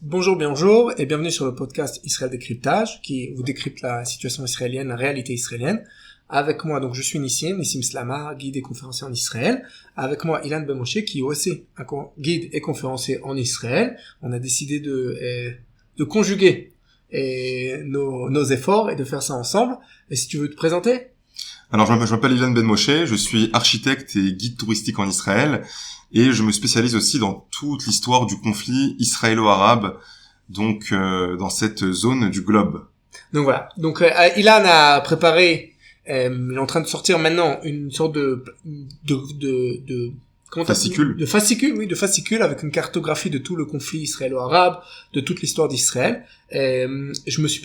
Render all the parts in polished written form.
Bonjour et bienvenue sur le podcast Israël Décryptage qui vous décrypte la situation israélienne, la réalité israélienne. Avec moi, donc je suis Nissim Slama, guide et conférencier en Israël. Avec moi, Ilan Ben Moshe qui est aussi un guide et conférencier en Israël. On a décidé de conjuguer nos efforts et de faire ça ensemble. Et si tu veux te présenter? Alors, je m'appelle Ilan Ben Moshe, je suis architecte et guide touristique en Israël, et je me spécialise aussi dans toute l'histoire du conflit israélo-arabe, donc dans cette zone du globe. Donc voilà. Donc Ilan a préparé, il est en train de sortir maintenant une sorte de fascicule. De fascicule avec une cartographie de tout le conflit israélo-arabe, de toute l'histoire d'Israël. Je me suis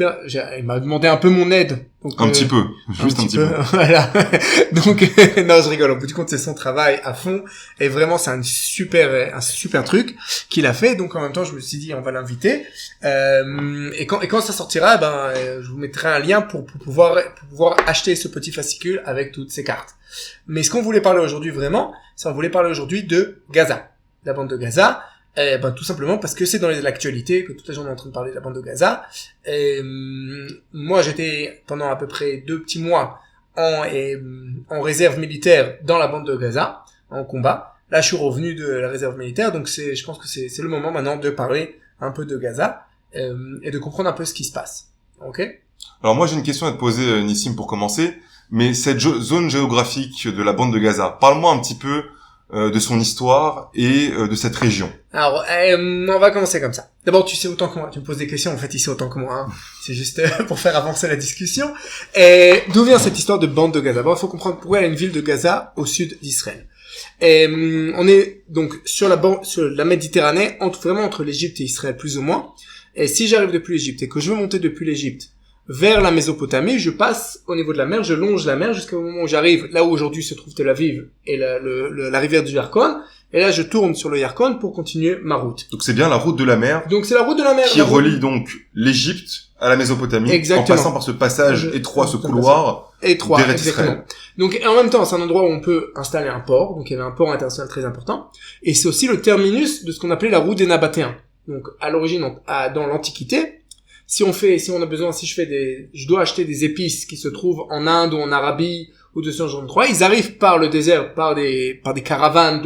il m'a demandé un peu mon aide. Donc, un petit peu. Voilà. Donc, non, je rigole. Au bout du compte, c'est son travail à fond. Et vraiment, c'est un super truc qu'il a fait. Donc, en même temps, je me suis dit, on va l'inviter. Et quand ça sortira, je vous mettrai un lien pour pouvoir acheter ce petit fascicule avec toutes ces cartes. Mais ce qu'on voulait parler aujourd'hui vraiment, c'est on voulait parler aujourd'hui de Gaza, la bande de Gaza. Tout simplement parce que c'est dans l'actualité que toute la journée est en train de parler de la bande de Gaza. Moi, j'étais pendant à peu près 2 petits mois en réserve militaire dans la bande de Gaza, en combat. Là, je suis revenu de la réserve militaire, donc je pense que c'est le moment maintenant de parler un peu de Gaza et de comprendre un peu ce qui se passe. Ok? Alors moi, j'ai une question à te poser, Nissim, pour commencer. Mais cette zone géographique de la bande de Gaza, parle-moi un petit peu de son histoire et de cette région. Alors, on va commencer comme ça. D'abord, tu sais autant que moi. Tu me poses des questions, en fait, il sait autant que moi. Hein. C'est juste pour faire avancer la discussion. Et d'où vient cette histoire de bande de Gaza? Bon, il faut comprendre pourquoi il y a une ville de Gaza au sud d'Israël. Et on est donc sur la Méditerranée, entre l'Égypte et Israël, plus ou moins. Et si j'arrive depuis l'Égypte et que je veux monter depuis l'Égypte vers la Mésopotamie, je passe au niveau de la mer, je longe la mer jusqu'au moment où j'arrive là où aujourd'hui se trouve Tel Aviv et la rivière du Yarkon. Et là, je tourne sur le Yarkon pour continuer ma route. Donc c'est bien la route de la mer. Donc c'est la route de la mer qui relie donc l'Égypte à la Mésopotamie. Exactement. En passant par ce passage étroit, ce couloir étroit, exactement. Donc et en même temps, c'est un endroit où on peut installer un port. Donc il y avait un port international très important. Et c'est aussi le terminus de ce qu'on appelait la route des Nabatéens. Donc à l'origine, dans l'Antiquité. Si je dois acheter des épices qui se trouvent en Inde ou en Arabie ou de ce genre de endroit, ils arrivent par le désert, par des caravanes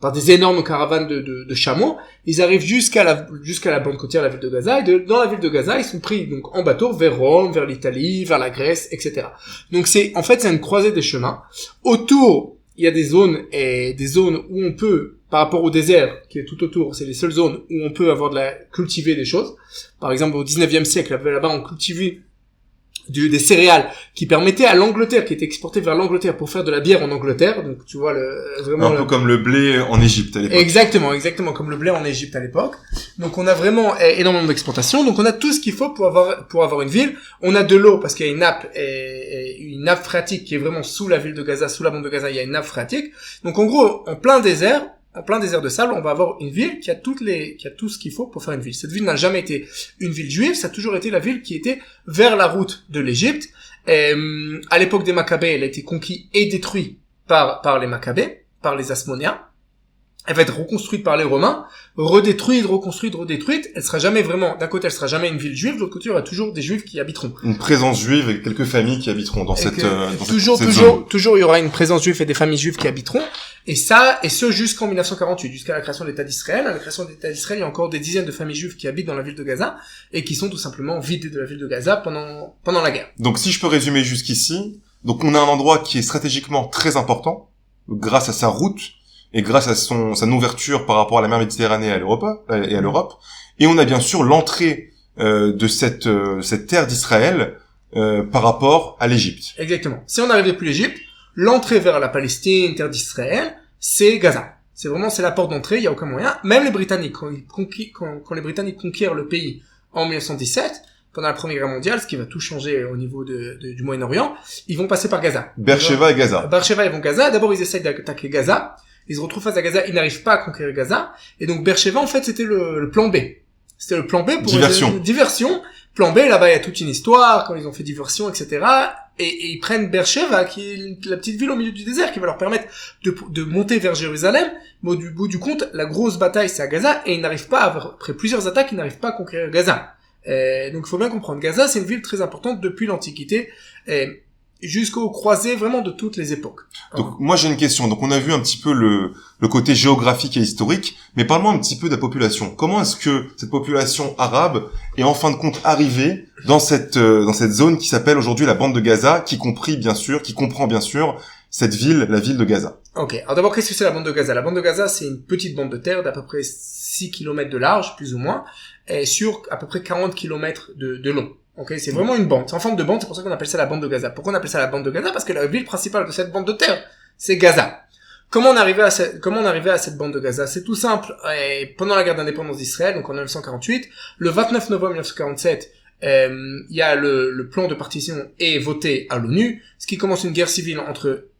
par des énormes caravanes de chameaux, ils arrivent jusqu'à la bande côtière de la ville de Gaza, et dans la ville de Gaza, ils sont pris, donc, en bateau vers Rome, vers l'Italie, vers la Grèce, etc. Donc c'est une croisée des chemins. Autour, il y a des zones où on peut, par rapport au désert, qui est tout autour, c'est les seules zones où on peut cultiver des choses. Par exemple, au 19e siècle, là-bas, on cultivait des céréales qui permettaient à l'Angleterre, qui étaient exportées vers l'Angleterre pour faire de la bière en Angleterre. Donc, tu vois, un peu comme le blé en Égypte à l'époque. Exactement, comme le blé en Égypte à l'époque. Donc, on a vraiment énormément d'exportation. Donc, on a tout ce qu'il faut pour avoir une ville. On a de l'eau parce qu'il y a une nappe phréatique qui est vraiment sous la ville de Gaza, sous la bande de Gaza, il y a une nappe phréatique. Donc, en gros, en plein désert de sable, on va avoir une ville qui a tout ce qu'il faut pour faire une ville. Cette ville n'a jamais été une ville juive, ça a toujours été la ville qui était vers la route de l'Égypte. À l'époque des Maccabées, elle a été conquise et détruite par les Maccabées, par les Hasmonéens. Elle va être reconstruite par les Romains, reconstruite. Elle sera jamais vraiment, d'un côté, elle sera jamais une ville juive, de l'autre côté, il y aura toujours des Juifs qui y habiteront. Une présence juive et quelques familles qui habiteront dans cette toujours, il y aura une présence juive et des familles juives qui habiteront. Et ce jusqu'en 1948, jusqu'à la création de l'État d'Israël. À la création de l'État d'Israël, il y a encore des dizaines de familles juives qui habitent dans la ville de Gaza et qui sont tout simplement vidées de la ville de Gaza pendant la guerre. Donc, si je peux résumer jusqu'ici, donc on a un endroit qui est stratégiquement très important, grâce à sa route, et grâce à son ouverture par rapport à la mer Méditerranée et à l'Europe, et on a bien sûr l'entrée de cette terre d'Israël par rapport à l'Égypte. Exactement. Si on arrive depuis l'Égypte, l'entrée vers la Palestine, terre d'Israël, c'est Gaza. C'est la porte d'entrée, il y a aucun moyen. Même les Britanniques, quand les Britanniques conquièrent le pays en 1917, pendant la Première Guerre mondiale, ce qui va tout changer au niveau du Moyen-Orient, ils vont passer par Gaza. Beersheba et Gaza. Beersheba et Gaza. D'abord, ils essayent d'attaquer Gaza. Ils se retrouvent face à Gaza, ils n'arrivent pas à conquérir Gaza. Et donc, Beersheba, en fait, c'était le plan B. C'était le plan B pour diversion. Plan B, là-bas, il y a toute une histoire, quand ils ont fait diversion, etc. et ils prennent Beersheva, qui est la petite ville au milieu du désert, qui va leur permettre de monter vers Jérusalem. Mais au bout du compte, la grosse bataille, c'est à Gaza, et ils n'arrivent pas, après plusieurs attaques, ils n'arrivent pas à conquérir Gaza. Donc il faut bien comprendre, Gaza, c'est une ville très importante depuis l'Antiquité, jusqu'aux croisées vraiment de toutes les époques. Donc moi j'ai une question. Donc on a vu un petit peu le côté géographique et historique, mais parle-moi un petit peu de la population. Comment est-ce que cette population arabe est en fin de compte arrivée dans cette zone qui s'appelle aujourd'hui la bande de Gaza, qui comprend bien sûr cette ville, la ville de Gaza. Ok, alors d'abord qu'est-ce que c'est la bande de Gaza? La bande de Gaza, c'est une petite bande de terre d'à peu près 6 km de large, plus ou moins, et sur à peu près 40 km de long. Ok, c'est vraiment une bande. C'est en forme de bande, c'est pour ça qu'on appelle ça la bande de Gaza. Pourquoi on appelle ça la bande de Gaza? Parce que la ville principale de cette bande de terre, c'est Gaza. Comment on arrivait à cette bande de Gaza? C'est tout simple. Pendant la guerre d'indépendance d'Israël, donc en 1948, le 29 novembre 1947, il y a le plan de partition est voté à l'ONU, ce qui commence une guerre civile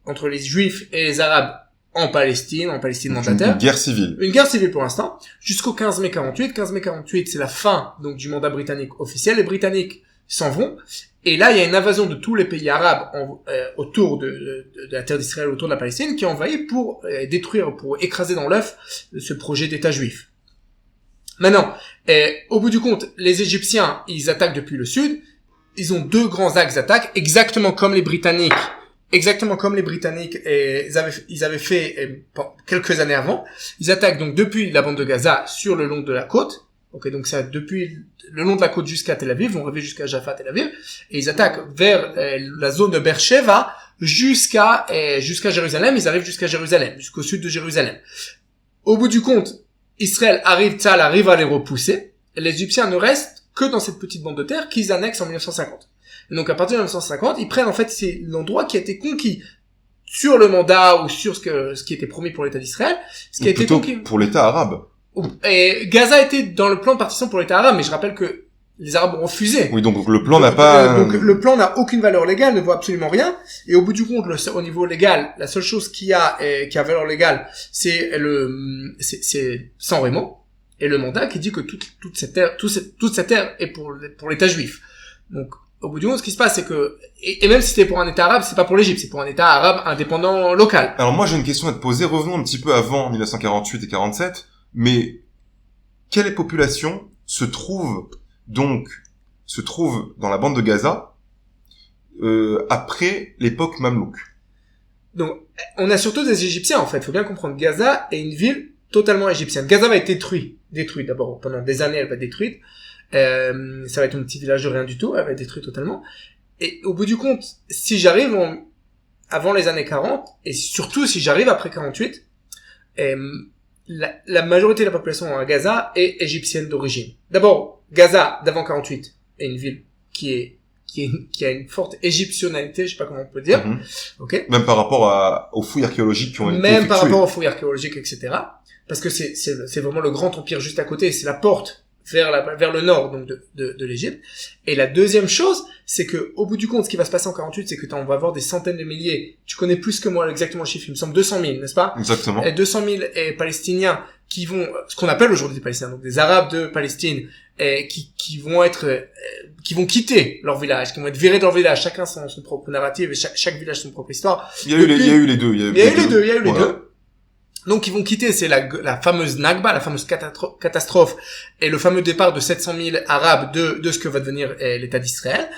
entre les Juifs et les Arabes en Palestine mandataire. Une guerre civile. Une guerre civile pour l'instant, jusqu'au 15 mai 48. 15 mai 48, c'est la fin donc du mandat britannique officiel. Les Britanniques s'en vont. Et là, il y a une invasion de tous les pays arabes autour de la terre d'Israël, autour de la Palestine, qui est envahie pour détruire, pour écraser dans l'œuf ce projet d'État juif. Maintenant, au bout du compte, les Égyptiens, ils attaquent depuis le sud. Ils ont deux grands axes d'attaque, exactement comme les Britanniques, ils avaient fait quelques années avant. Ils attaquent donc depuis la bande de Gaza sur le long de la côte. Ok, donc ça depuis le long de la côte jusqu'à Tel Aviv, vont arriver jusqu'à Jaffa, Tel Aviv, et ils attaquent vers la zone de Beersheva jusqu'à Jérusalem. Ils arrivent jusqu'à Jérusalem, jusqu'au sud de Jérusalem. Au bout du compte, Tsahal arrive à les repousser. Les Égyptiens ne restent que dans cette petite bande de terre qu'ils annexent en 1950. Et donc à partir de 1950, ils prennent en fait c'est l'endroit qui a été conquis sur le mandat ou sur ce qui était promis pour l'État d'Israël, ce qui a été conquis pour l'État arabe. Et Gaza était dans le plan de partition pour l'État arabe, mais je rappelle que les Arabes ont refusé. Oui, donc le plan n'a pas... Donc le plan n'a aucune valeur légale, ne vaut absolument rien. Et au bout du compte, au niveau légal, la seule chose qui a valeur légale, c'est San Remo et le mandat qui dit que toute cette terre est pour l'État juif. Donc au bout du compte, ce qui se passe, c'est que et même si c'était pour un État arabe, c'est pas pour l'Égypte, c'est pour un État arabe indépendant local. Alors moi j'ai une question à te poser. Revenons un petit peu avant 1948 et 47. Mais quelle population se trouve dans la bande de Gaza après l'époque mamelouk? Donc on a surtout des Égyptiens en fait. Faut bien comprendre, Gaza est une ville totalement égyptienne. Gaza va être détruite d'abord pendant des années, elle va être détruite. Ça va être un petit village de rien du tout, elle va être détruite totalement. Et au bout du compte, si j'arrive avant les années 40 et surtout si j'arrive après 48, la majorité de la population à Gaza est égyptienne d'origine. D'abord, Gaza, d'avant 48, est une ville qui a une forte égyptionnalité, je sais pas comment on peut dire. Ok. Même par rapport aux fouilles archéologiques qui ont été effectuées. Même par rapport aux fouilles archéologiques, etc. Parce que c'est vraiment le grand empire juste à côté, c'est la porte vers le nord, donc, de l'Égypte. Et la deuxième chose, c'est que, au bout du compte, ce qui va se passer en 48, c'est que on va avoir des centaines de milliers. Tu connais plus que moi exactement le chiffre, il me semble 200 000, n'est-ce pas? Exactement. 200 000 Palestiniens qui vont, ce qu'on appelle aujourd'hui des Palestiniens, donc des Arabes de Palestine, qui vont quitter leur village, qui vont être virés de leur village, chacun son propre narrative et chaque village son propre histoire. Il y a eu les deux. Il y a eu les deux. Donc ils vont quitter, c'est la fameuse Nakba, la fameuse catastrophe, et le fameux départ de 700 000 Arabes de ce que va devenir l'État d'Israël.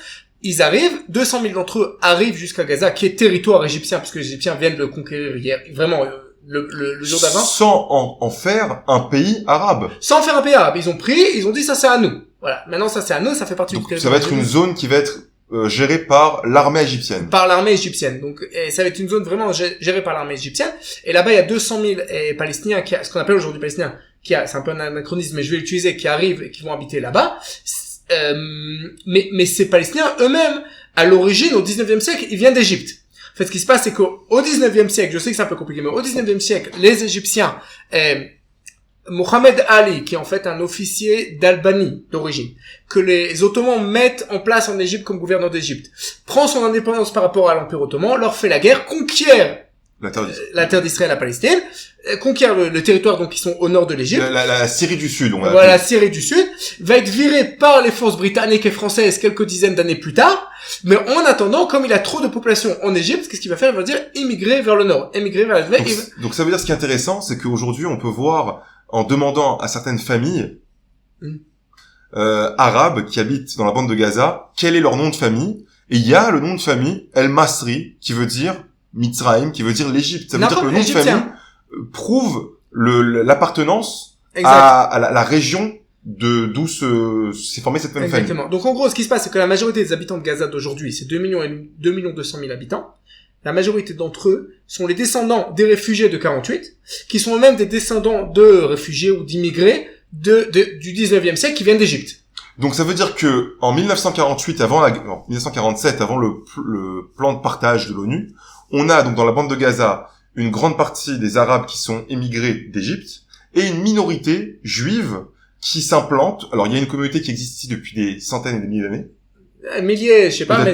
Ils arrivent, 200 000 d'entre eux arrivent jusqu'à Gaza, qui est territoire égyptien, puisque les Égyptiens viennent de le conquérir hier, vraiment le jour d'avant. Sans en faire un pays arabe. Sans faire un pays arabe, ils ont dit ça c'est à nous. Voilà, maintenant ça c'est à nous, ça fait partie donc, du territoire. Ça va être une zone qui va être gérée par l'armée égyptienne. Par l'armée égyptienne. Donc, ça va être une zone vraiment gérée par l'armée égyptienne. Et là-bas, il y a 200 000 Palestiniens ce qu'on appelle aujourd'hui Palestiniens, c'est un peu un anachronisme, mais je vais l'utiliser, qui arrivent et qui vont habiter là-bas. Mais ces Palestiniens eux-mêmes, à l'origine, au 19e siècle, ils viennent d'Égypte. En fait, ce qui se passe, c'est qu'au 19e siècle, je sais que c'est un peu compliqué, mais au 19e siècle, les Égyptiens, Mohamed Ali, qui est en fait un officier d'Albanie d'origine, que les Ottomans mettent en place en Égypte comme gouverneur d'Égypte, prend son indépendance par rapport à l'Empire ottoman, leur fait la guerre, conquiert la terre d'Israël, la Palestine, conquiert le territoire donc qui sont au nord de l'Égypte. La Syrie du Sud, on va Voilà, la Syrie du Sud, va être viré par les forces britanniques et françaises quelques dizaines d'années plus tard. Mais en attendant, comme il a trop de population en Égypte, qu'est-ce qu'il va faire? Il va dire immigrer vers le nord, immigrer vers l'est. Donc ça veut dire, ce qui est intéressant, c'est qu'aujourd'hui on peut voir, en demandant à certaines familles arabes qui habitent dans la bande de Gaza, quel est leur nom de famille. Et il y a le nom de famille El Masri, qui veut dire Mitzrayim, qui veut dire l'Égypte. Ça veut dire que le nom de famille prouve l'appartenance à la région d'où s'est formée cette même famille. Exactement. Donc en gros, ce qui se passe, c'est que la majorité des habitants de Gaza d'aujourd'hui, c'est 2 200 000 habitants. La majorité d'entre eux sont les descendants des réfugiés de 48, qui sont eux-mêmes des descendants de réfugiés ou d'immigrés du 19e siècle qui viennent d'Égypte. Donc ça veut dire que en 1947, avant le plan de partage de l'ONU, on a donc dans la bande de Gaza une grande partie des Arabes qui sont émigrés d'Égypte et une minorité juive qui s'implante. Alors il y a une communauté qui existe ici depuis des centaines et des milliers d'années. Milliers, je sais pas,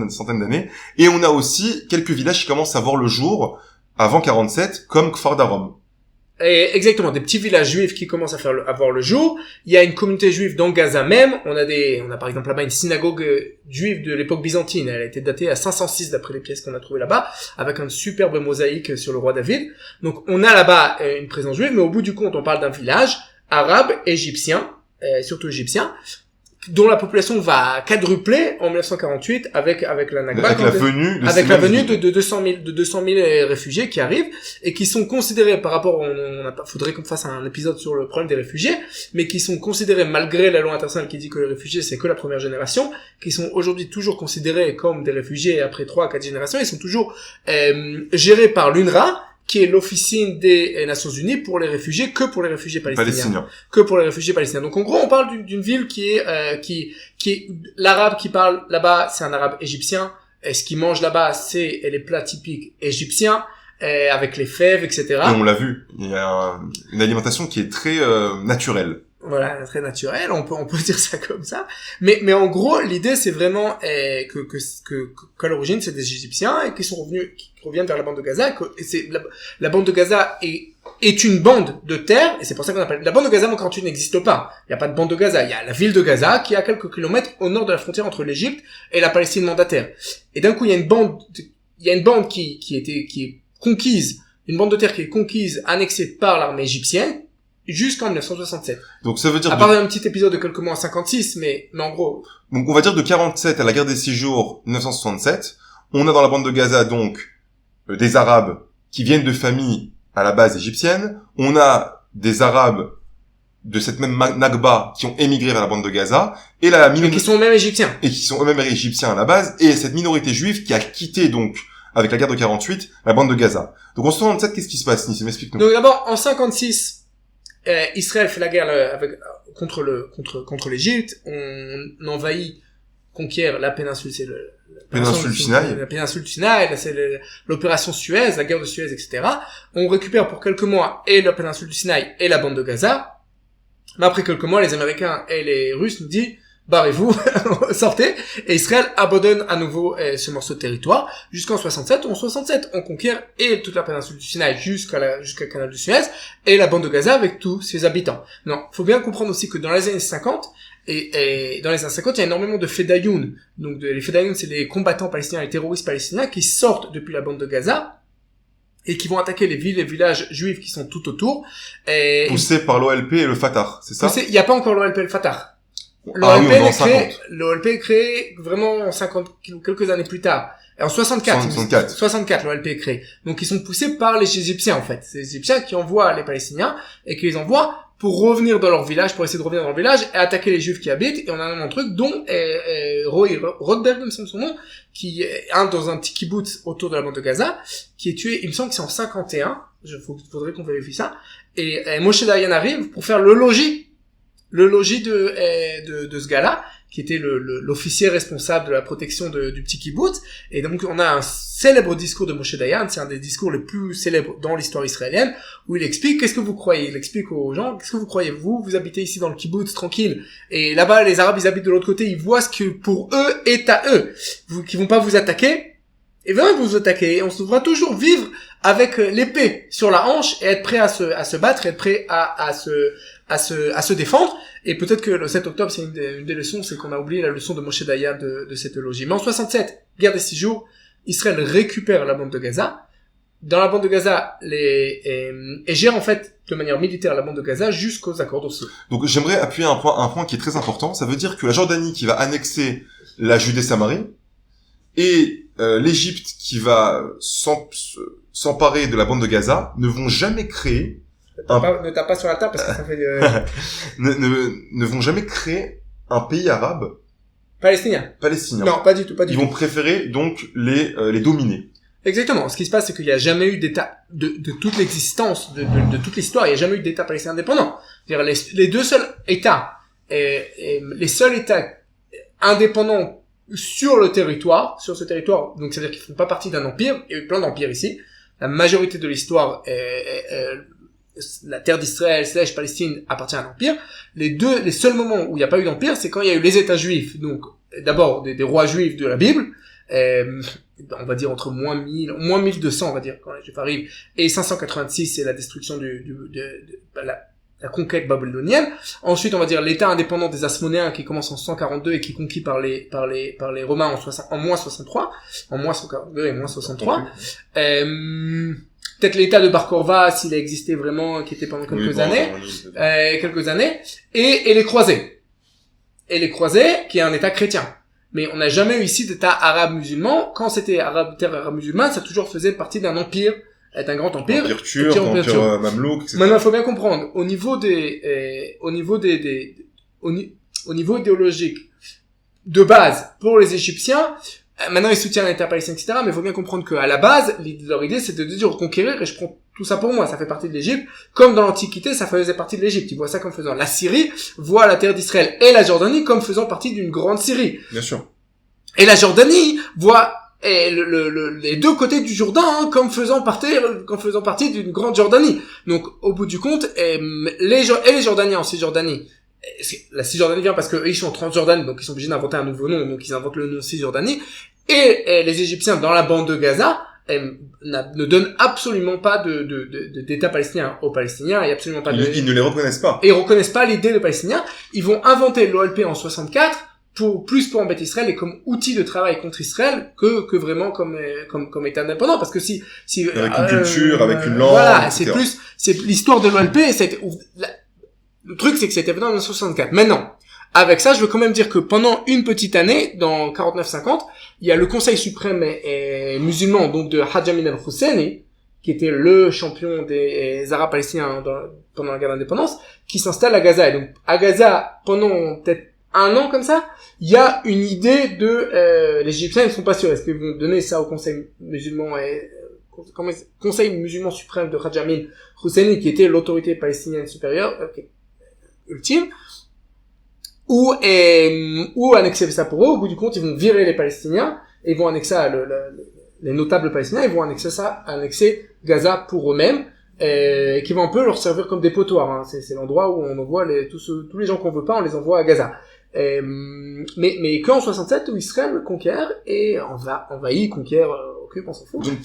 centaines d'années. Et on a aussi quelques villages qui commencent à voir le jour avant 47, comme Kfar Darom. Et exactement, des petits villages juifs qui commencent à voir le jour. Il y a une communauté juive dans Gaza même. On a par exemple là-bas une synagogue juive de l'époque byzantine. Elle a été datée à 506 d'après les pièces qu'on a trouvées là-bas, avec une superbe mosaïque sur le roi David. Donc on a là-bas une présence juive, mais au bout du compte, on parle d'un village arabe, égyptien, surtout égyptien, dont la population va quadrupler en 1948 avec la Nakba, avec la venue de 200 000 réfugiés qui arrivent et qui sont considérés par rapport, faudrait qu'on fasse un épisode sur le problème des réfugiés, mais qui sont considérés, malgré la loi internationale qui dit que les réfugiés c'est que la première génération, qui sont aujourd'hui toujours considérés comme des réfugiés après 3 à 4 générations. Ils sont toujours gérés par l'UNRWA, qui est l'officine des Nations Unies pour les réfugiés, que pour les réfugiés palestiniens. Que pour les réfugiés palestiniens. Donc en gros, on parle d'une ville qui est l'arabe qui parle là-bas, c'est un arabe égyptien. Et ce qu'ils mangent là-bas, c'est les plats typiques égyptiens, avec les fèves, etc. Et on l'a vu, il y a une alimentation qui est très naturelle. Voilà, très naturel, on peut dire ça comme ça. Mais en gros, l'idée c'est vraiment qu'à l'origine c'est des Égyptiens et qui reviennent vers la bande de Gaza. Et c'est la bande de Gaza est une bande de terre, et c'est pour ça qu'on appelle la bande de Gaza. Quand tu n'existe pas, il y a pas de bande de Gaza. Il y a la ville de Gaza qui est à quelques kilomètres au nord de la frontière entre l'Égypte et la Palestine mandataire. Et d'un coup, il y a une bande qui est conquise, une bande de terre qui est conquise, annexée par l'armée égyptienne, jusqu'en 1967. Donc ça veut dire... À part un petit épisode de quelques mois en 56, mais en gros... Donc on va dire de 47 à la guerre des 6 jours, 1967, on a dans la bande de Gaza donc des Arabes qui viennent de familles à la base égyptienne, on a des Arabes de cette même Nakba qui ont émigré vers la bande de Gaza, et la minorité... qui sont eux-mêmes égyptiens. Et qui sont eux-mêmes égyptiens à la base, et cette minorité juive qui a quitté donc, avec la guerre de 48, la bande de Gaza. Donc en 67, qu'est-ce qui se passe, Nice? M'explique-nous. Donc d'abord, en 56... Israël fait la guerre contre l'Égypte, on envahit, conquiert la péninsule, c'est la péninsule du Sinaï, c'est l'opération Suez, la guerre de Suez, etc. On récupère pour quelques mois et la péninsule du Sinaï et la bande de Gaza. Mais après quelques mois, les Américains et les Russes nous disent barrez-vous, sortez, et Israël abandonne à nouveau ce morceau de territoire jusqu'en 67. En 67, on conquiert et toute la péninsule du Sinaï jusqu'à le canal de Suez et la bande de Gaza avec tous ses habitants. Non, faut bien comprendre aussi que dans les années 50 et dans les années 50, il y a énormément de Fedayoun. Donc les Fedayoun, c'est les combattants palestiniens, les terroristes palestiniens qui sortent depuis la bande de Gaza et qui vont attaquer les villes et villages juifs qui sont tout autour. Poussés par l'OLP et le Fatah, c'est ça? Il n'y a pas encore l'OLP et le Fatah. L'OLP est créé vraiment en 50, quelques années plus tard. Et en 64, l'OLP est créé. Donc ils sont poussés par les Égyptiens en fait. C'est les Égyptiens qui envoient les Palestiniens et qui les envoient pour revenir dans leur village, pour essayer de revenir dans leur village et attaquer les Juifs qui habitent. Et on a un truc dont Roy Rothberg, il me semble son nom, qui est dans un petit kibbutz autour de la bande de Gaza, qui est tué, il me semble que c'est en 51. Faudrait qu'on vérifie ça. Et Moshe Dayan arrive pour faire le logis de ce gars-là, qui était l'officier responsable de la protection du petit kibbutz. Et donc, on a un célèbre discours de Moshe Dayan, c'est un des discours les plus célèbres dans l'histoire israélienne, où il explique, qu'est-ce que vous croyez? Il explique aux gens, qu'est-ce que vous croyez? Vous habitez ici dans le kibbutz, tranquille. Et là-bas, les Arabes, ils habitent de l'autre côté, ils voient ce que pour eux est à eux. Qui vont pas vous attaquer. et vraiment vous attaquer, on devra toujours vivre avec l'épée sur la hanche et être prêt à se battre, et être prêt à se défendre. Et peut-être que le 7 octobre, c'est une des leçons, c'est qu'on a oublié la leçon de Moshe Dayan de cette théologie. Mais en 67, guerre des 6 jours, Israël récupère la bande de Gaza. Dans la bande de Gaza, et gère en fait de manière militaire la bande de Gaza jusqu'aux accords d'Oslo. Donc j'aimerais appuyer un point qui est très important. Ça veut dire que la Jordanie qui va annexer la Judée-Samarie et l'Égypte qui va s'emparer de la bande de Gaza ne vont jamais créer Ne tape pas sur la table parce que ça fait ne vont jamais créer un pays arabe palestinien. Non, pas du tout. Ils vont préférer donc les dominer. Exactement. Ce qui se passe, c'est qu'il n'y a jamais eu d'État de toute l'existence, de toute l'histoire, il n'y a jamais eu d'État palestinien indépendant. C'est-à-dire les deux seuls États, les seuls États indépendants sur ce territoire, donc ça veut dire qu'ils font pas partie d'un empire. Il y a eu plein d'empires ici. La majorité de l'histoire la terre d'Israël / Palestine appartient à un empire. Les seuls moments où il n'y a pas eu d'empire, c'est quand il y a eu les États juifs. Donc, d'abord, des rois juifs de la Bible, on va dire entre moins 1200, on va dire, quand les Juifs arrivent, et 586, c'est la destruction la conquête babylonienne. Ensuite, on va dire l'État indépendant des Asmonéens qui commence en 142 et qui est conquis par les Romains en moins 63, en moins 142 et moins 63. Peut-être l'État de Bar Korva, s'il a existé vraiment, qui était pendant quelques années, et les Croisés. Et les Croisés, qui est un État chrétien. Mais on n'a jamais eu ici d'État arabe-musulman. Quand c'était terre arabe-musulmane, ça toujours faisait partie d'un empire, d'un grand empire. Empire turc, empire mamelouk, etc. Maintenant, il faut bien comprendre, au niveau idéologique, de base, pour les Égyptiens, maintenant ils soutiennent l'État palestinien, etc., mais il faut bien comprendre qu'à la base, leur idée, c'était de reconquérir, et je prends tout ça pour moi, ça fait partie de l'Égypte, comme dans l'Antiquité, ça faisait partie de l'Égypte. Ils voient ça comme faisant. La Syrie voit la terre d'Israël et la Jordanie comme faisant partie d'une grande Syrie. Bien sûr. Et la Jordanie voit les deux côtés du Jourdain comme faisant partie d'une grande Jordanie. Donc, au bout du compte, les Jordaniens en Cisjordanie, la Cisjordanie vient parce que ils sont en Transjordanie, donc ils sont obligés d'inventer un nouveau nom, donc ils inventent le nom Cisjordanie, et les Égyptiens dans la bande de Gaza ne donnent absolument pas d'État palestinien aux Palestiniens, et absolument pas ils ne les reconnaissent pas. Et ils reconnaissent pas l'idée de Palestiniens. Ils vont inventer l'OLP en 64 pour embêter Israël et comme outil de travail contre Israël que vraiment comme État indépendant, parce que si avec une culture, avec une langue, voilà, etc. c'est l'histoire de l'OLP. Le truc, c'est que c'était en 1964. Maintenant, avec ça, je veux quand même dire que pendant une petite année, dans 49-50, il y a le Conseil suprême musulman, donc de Haj Amin al-Husseini, qui était le champion des Arabes palestiniens pendant la guerre d'indépendance, qui s'installe à Gaza. Et donc, à Gaza, pendant peut-être un an comme ça, il y a une idée les Égyptiens ne sont pas sûrs. Est-ce qu'ils vont donner ça au Conseil musulman Conseil musulman suprême de Haj Amin al-Husseini, qui était l'autorité palestinienne supérieure, ultime, ou annexer ça pour eux. Au bout du compte, ils vont virer les Palestiniens, et ils vont annexer les notables palestiniens, ils vont annexer Gaza pour eux-mêmes, qui vont un peu leur servir comme des potoirs, hein. C'est l'endroit où on envoie tous les gens qu'on veut pas, on les envoie à Gaza. Mais qu'en 67, où Israël conquiert, et envahit, conquiert, occupe, on s'en fout. Donc,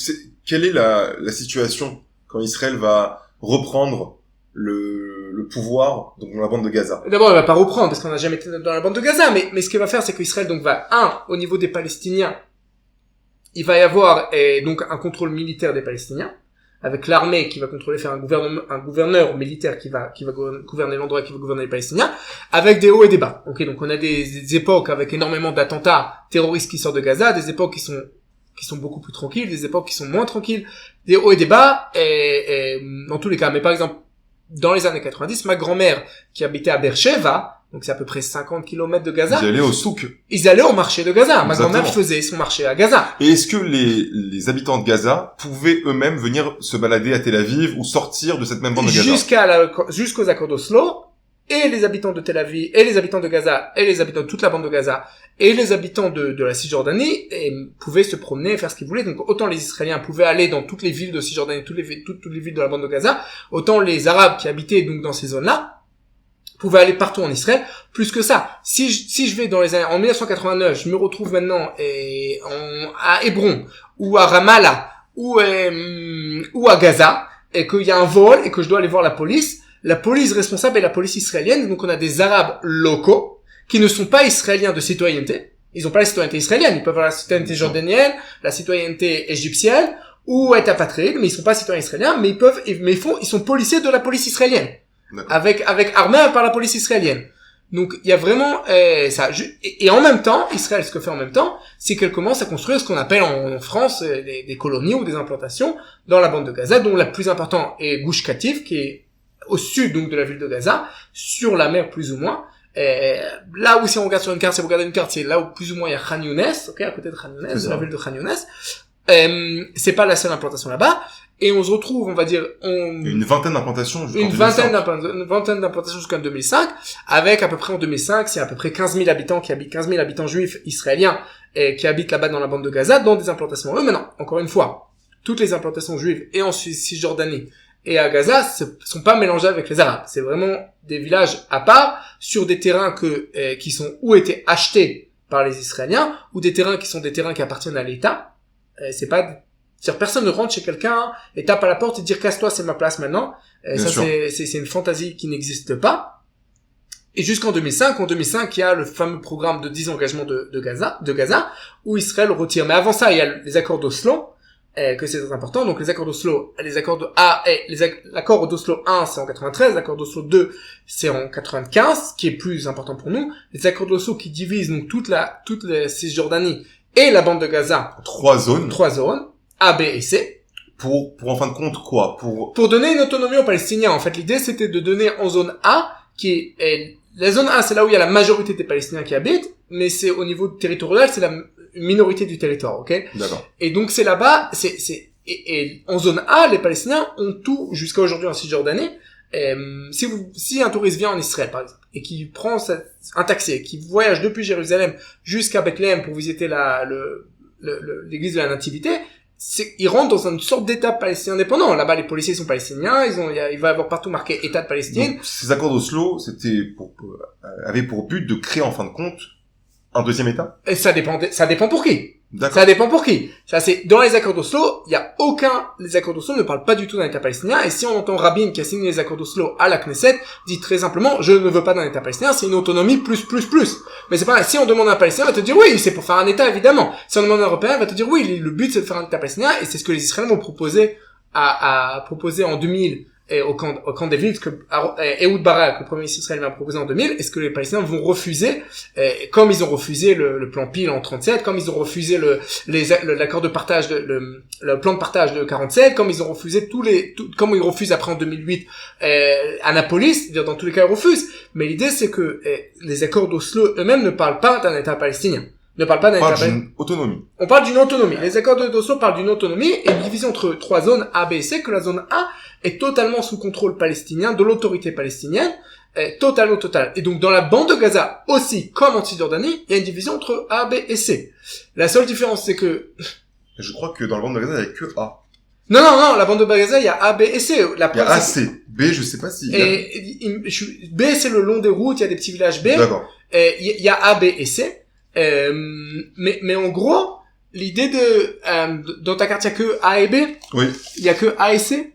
quelle est la situation quand Israël va reprendre le pouvoir donc dans la bande de Gaza? D'abord, elle va pas reprendre parce qu'on n'a jamais été dans la bande de Gaza, mais ce qu'elle va faire, c'est qu'Israël donc va au niveau des Palestiniens, il va y avoir donc un contrôle militaire des Palestiniens avec l'armée qui va contrôler, faire un gouverneur militaire qui va gouverner l'endroit, qui va gouverner les Palestiniens, avec des hauts et des bas. Ok, donc on a des époques avec énormément d'attentats terroristes qui sortent de Gaza, des époques qui sont beaucoup plus tranquilles, des époques qui sont moins tranquilles, des hauts et des bas, et dans tous les cas. Mais par exemple, dans les années 90, ma grand-mère, qui habitait à Beersheva, donc c'est à peu près 50 km de Gaza. Ils allaient au souk. Ils allaient au marché de Gaza. Ma Exactement. grand-mère faisait son marché à Gaza. Et est-ce que les habitants de Gaza pouvaient eux-mêmes venir se balader à Tel Aviv ou sortir de cette même bande de Gaza? Jusqu'aux accords d'Oslo, et les habitants de Tel Aviv, et les habitants de Gaza, et les habitants de toute la bande de Gaza, et les habitants de la Cisjordanie, pouvaient se promener et faire ce qu'ils voulaient. Donc autant les Israéliens pouvaient aller dans toutes les villes de Cisjordanie, toutes les villes de la bande de Gaza, autant les Arabes qui habitaient donc dans ces zones-là pouvaient aller partout en Israël. Plus que ça, si je vais dans les années, en 1989, je me retrouve maintenant à Hébron, ou à Ramallah, ou à Gaza, et qu'il y a un vol, et que je dois aller voir la police responsable est la police israélienne. Donc on a des Arabes locaux, qui ne sont pas israéliens de citoyenneté. Ils n'ont pas la citoyenneté israélienne, ils peuvent avoir la citoyenneté jordanienne, la citoyenneté égyptienne, ou être apatrides, mais ils sont pas citoyens israéliens, mais ils sont policiers de la police israélienne. Avec armés par la police israélienne. Donc il y a vraiment ça. Et en même temps, Israël, ce que fait en même temps, c'est qu'elle commence à construire ce qu'on appelle en France des colonies ou des implantations dans la bande de Gaza, dont la plus importante est Gush Katif, qui est au sud donc de la ville de Gaza, sur la mer plus ou moins. Là où si on regarde sur une carte, si vous regardez une carte, c'est là où plus ou moins il y a Khan Younes, ok, à côté de Khan Younes, de la ville de Khan Younes. C'est pas la seule implantation là-bas. Et on se retrouve, on va dire, une vingtaine d'implantations jusqu'en 2005, avec à peu près en 2005, c'est à peu près 15 000 habitants qui habitent, 15 000 habitants juifs israéliens, qui habitent là-bas dans la bande de Gaza, dans des implantations. Eux, maintenant, encore une fois, toutes les implantations juives, et en Cisjordanie, et à Gaza, sont pas mélangées avec les Arabes. C'est vraiment des villages à part, sur des terrains qui sont, ou été achetés par les Israéliens, ou des terrains qui sont des terrains qui appartiennent à l'État. C'est pas, c'est-à-dire, personne ne rentre chez quelqu'un et tape à la porte et dire casse-toi, c'est ma place maintenant. Ça, c'est une fantaisie qui n'existe pas. Et jusqu'en 2005, il y a le fameux programme de désengagement de Gaza, où Israël retire. Mais avant ça, il y a les accords d'Oslo, que c'est très important. Donc, l'accord d'Oslo 1, c'est en 93, l'accord d'Oslo 2, c'est en 95, qui est plus important pour nous. Les accords d'Oslo qui divisent donc toute la Cisjordanie et la bande de Gaza. Trois zones. A, B et C. Pour en fin de compte, quoi? Pour donner une autonomie aux Palestiniens. En fait, l'idée, c'était de donner en zone A, qui est, la zone A, c'est là où il y a la majorité des Palestiniens qui habitent, mais c'est au niveau territorial, c'est la minorité du territoire, ok? D'accord. Et donc, c'est là-bas, et en zone A, les Palestiniens ont tout, jusqu'à aujourd'hui en Cisjordanie. Si un touriste vient en Israël, par exemple, et qui prend un taxi, qui voyage depuis Jérusalem jusqu'à Bethléem pour visiter l'église de la Nativité, il rentre dans une sorte d'état palestinien indépendant. Là-bas, les policiers sont palestiniens, il va y avoir partout marqué État de Palestine. Donc, ces accords d'Oslo, avaient pour but de créer, en fin de compte, un deuxième État? Et ça dépend pour qui. D'accord. Ça dépend pour qui. Ça, c'est, dans les accords d'Oslo, les accords d'Oslo ne parlent pas du tout d'un État palestinien, et si on entend Rabin, qui a signé les accords d'Oslo à la Knesset, dit très simplement, je ne veux pas d'un État palestinien, c'est une autonomie plus. Mais c'est pas, si on demande à un Palestinien, il va te dire oui, c'est pour faire un État, évidemment. Si on demande à un Européen, il va te dire oui, le but c'est de faire un État palestinien, et c'est ce que les Israéliens vont proposer en 2000, et au camp David, que Ehud Barak, le premier ministre israélien, a proposé en 2000, est-ce que les Palestiniens vont refuser, comme ils ont refusé le plan Peel en 37, comme ils ont refusé l'accord de partage, le plan de partage de 47, comme ils ont refusé comme ils refusent après en 2008, Annapolis, c'est-à-dire dans tous les cas ils refusent. Mais l'idée c'est que les accords d'Oslo eux-mêmes ne parlent pas d'un État palestinien. Ne parle pas d'un État palestinien. Autonomie. On parle d'une autonomie. Les accords d'Oslo parlent d'une autonomie et une division entre trois zones A, B et C, que la zone A est totalement sous contrôle palestinien, de l'autorité palestinienne, totale. Et donc dans la bande de Gaza aussi, comme en Cisjordanie, il y a une division entre A, B et C. La seule différence c'est que... Je crois que dans la bande de Gaza, il n'y a que A. Non, la bande de Gaza, il y a A, B et C. Il y a A, C. B, je sais pas si... B, c'est le long des routes, il y a des petits villages B. D'accord. Il y a A, B et C. Mais en gros, l'idée dans ta carte, il y a que A et B. Oui. Il y a que A et C.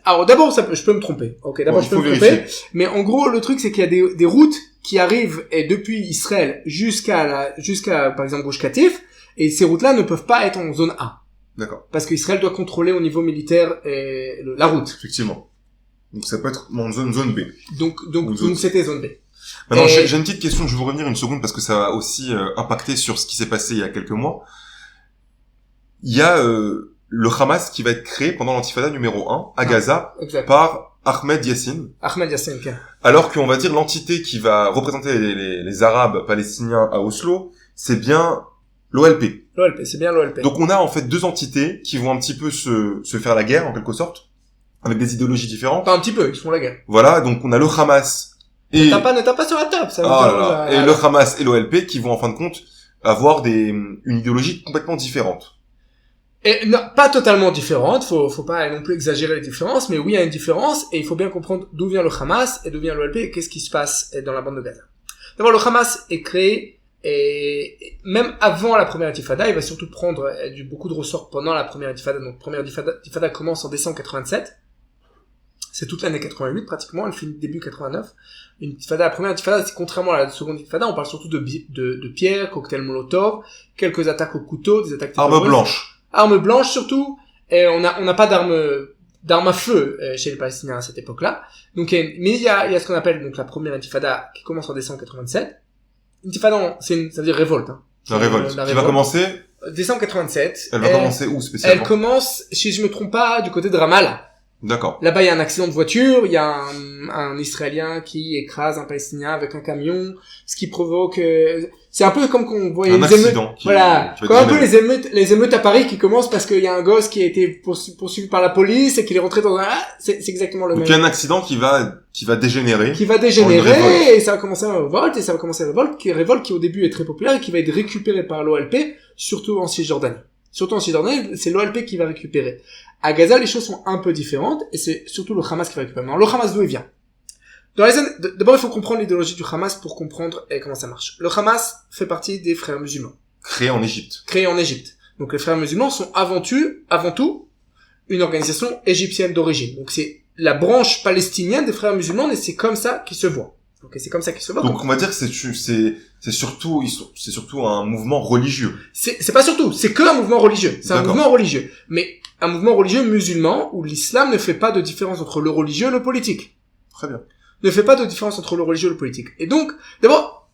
Alors d'abord, je peux me tromper. Ok, d'abord, je peux me tromper. Mais en gros, le truc, c'est qu'il y a des routes qui arrivent depuis Israël jusqu'à, par exemple, Gush Katif. Et ces routes-là ne peuvent pas être en zone A. D'accord. Parce qu'Israël doit contrôler au niveau militaire la route. Effectivement. Donc ça peut être en zone B. Donc c'était zone B. Maintenant, j'ai une petite question, je vais vous revenir une seconde parce que ça va aussi impacter sur ce qui s'est passé il y a quelques mois. Il y a le Hamas qui va être créé pendant l'intifada numéro 1 à Gaza par Ahmed Yassin. Ok. Alors qu'on va dire l'entité qui va représenter les Arabes palestiniens à Oslo, c'est bien l'OLP. C'est bien l'OLP. Donc on a en fait deux entités qui vont un petit peu se faire la guerre en quelque sorte, avec des idéologies différentes. Pas un petit peu, ils se font la guerre. Voilà, donc on a le Hamas et... Ne tape pas sur la table, ça va et le Hamas et l'OLP qui vont en fin de compte avoir une idéologie complètement différente. Et non, pas totalement différente, faut pas non plus exagérer les différences, mais oui, il y a une différence, et il faut bien comprendre d'où vient le Hamas, et d'où vient l'OLP, et qu'est-ce qui se passe dans la bande de Gaza. D'abord, le Hamas est créé, et même avant la première intifada, il va surtout prendre beaucoup de ressorts pendant la première intifada. Donc, la première intifada commence en décembre 87. C'est toute l'année 88, pratiquement. Elle finit début 89. La première intifada, c'est contrairement à la seconde intifada, on parle surtout de pierres, cocktails Molotov, quelques attaques au couteau, des attaques Armes blanches. Armes blanches surtout, et on n'a pas d'armes à feu chez les Palestiniens à cette époque-là. Donc, mais il y a ce qu'on appelle donc la première intifada qui commence en décembre 87. Intifada, ça veut dire révolte. Hein. La révolte. Qui va commencer décembre 87. Elle va commencer où spécialement? Elle commence, si je me trompe pas, du côté de Ramallah. D'accord. Là-bas, il y a un accident de voiture, il y a un Israélien qui écrase un Palestinien avec un camion, ce qui provoque... c'est un peu comme qu'on voyait les émeutes... Voilà, comme un peu les émeutes à Paris qui commencent parce qu'il y a un gosse qui a été poursuivi par la police et qu'il est rentré dans un... c'est exactement le même. Donc il y a un accident qui va dégénérer. Qui va dégénérer, et ça va commencer une révolte, révolte qui au début est très populaire et qui va être récupérée par l'OLP, surtout en Cisjordanie. C'est l'OLP qui va récupérer. À Gaza, les choses sont un peu différentes, et c'est surtout le Hamas qui va récupérer. Alors, le Hamas, d'où il vient? D'abord, il faut comprendre l'idéologie du Hamas pour comprendre comment ça marche. Le Hamas fait partie des frères musulmans. Créé en Égypte. Donc, les frères musulmans sont avant tout, une organisation égyptienne d'origine. Donc, c'est la branche palestinienne des frères musulmans, et c'est comme ça qu'ils se voient. Ok, c'est comme ça qu'ils se voient. Donc, on va dire que c'est surtout un mouvement religieux. C'est pas surtout, c'est que un mouvement religieux. C'est un mouvement religieux. Mais un mouvement religieux musulman où l'islam ne fait pas de différence entre le religieux et le politique. Très bien. Ne fait pas de différence entre le religieux et le politique. Et donc, d'abord,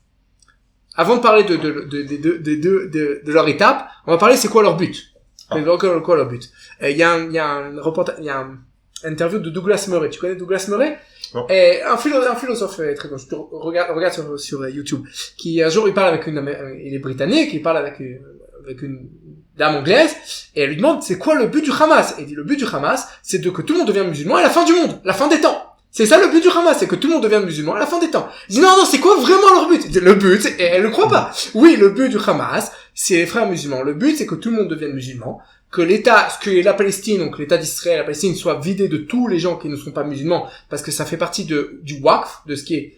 avant de parler de leur étape, on va parler c'est quoi leur but. Quoi leur but. Il y a un interview de Douglas Murray. Tu connais Douglas Murray? Non. Et un philosophe très connu. Regarde sur YouTube. Qui un jour il parle avec il est britannique, il parle avec une dame anglaise, et elle lui demande c'est quoi le but du Hamas. Et il dit le but du Hamas, c'est que tout le monde devienne musulman à la fin du monde, la fin des temps. C'est ça le but du Hamas, c'est que tout le monde devienne musulman à la fin des temps. Il dit non, c'est quoi vraiment leur but? Le but, et elle ne croit pas. Oui, le but du Hamas, c'est les frères musulmans. Le but, c'est que tout le monde devienne musulman, que la Palestine, donc l'État d'Israël, la Palestine, soit vidé de tous les gens qui ne sont pas musulmans, parce que ça fait partie du Waqf, de ce qui est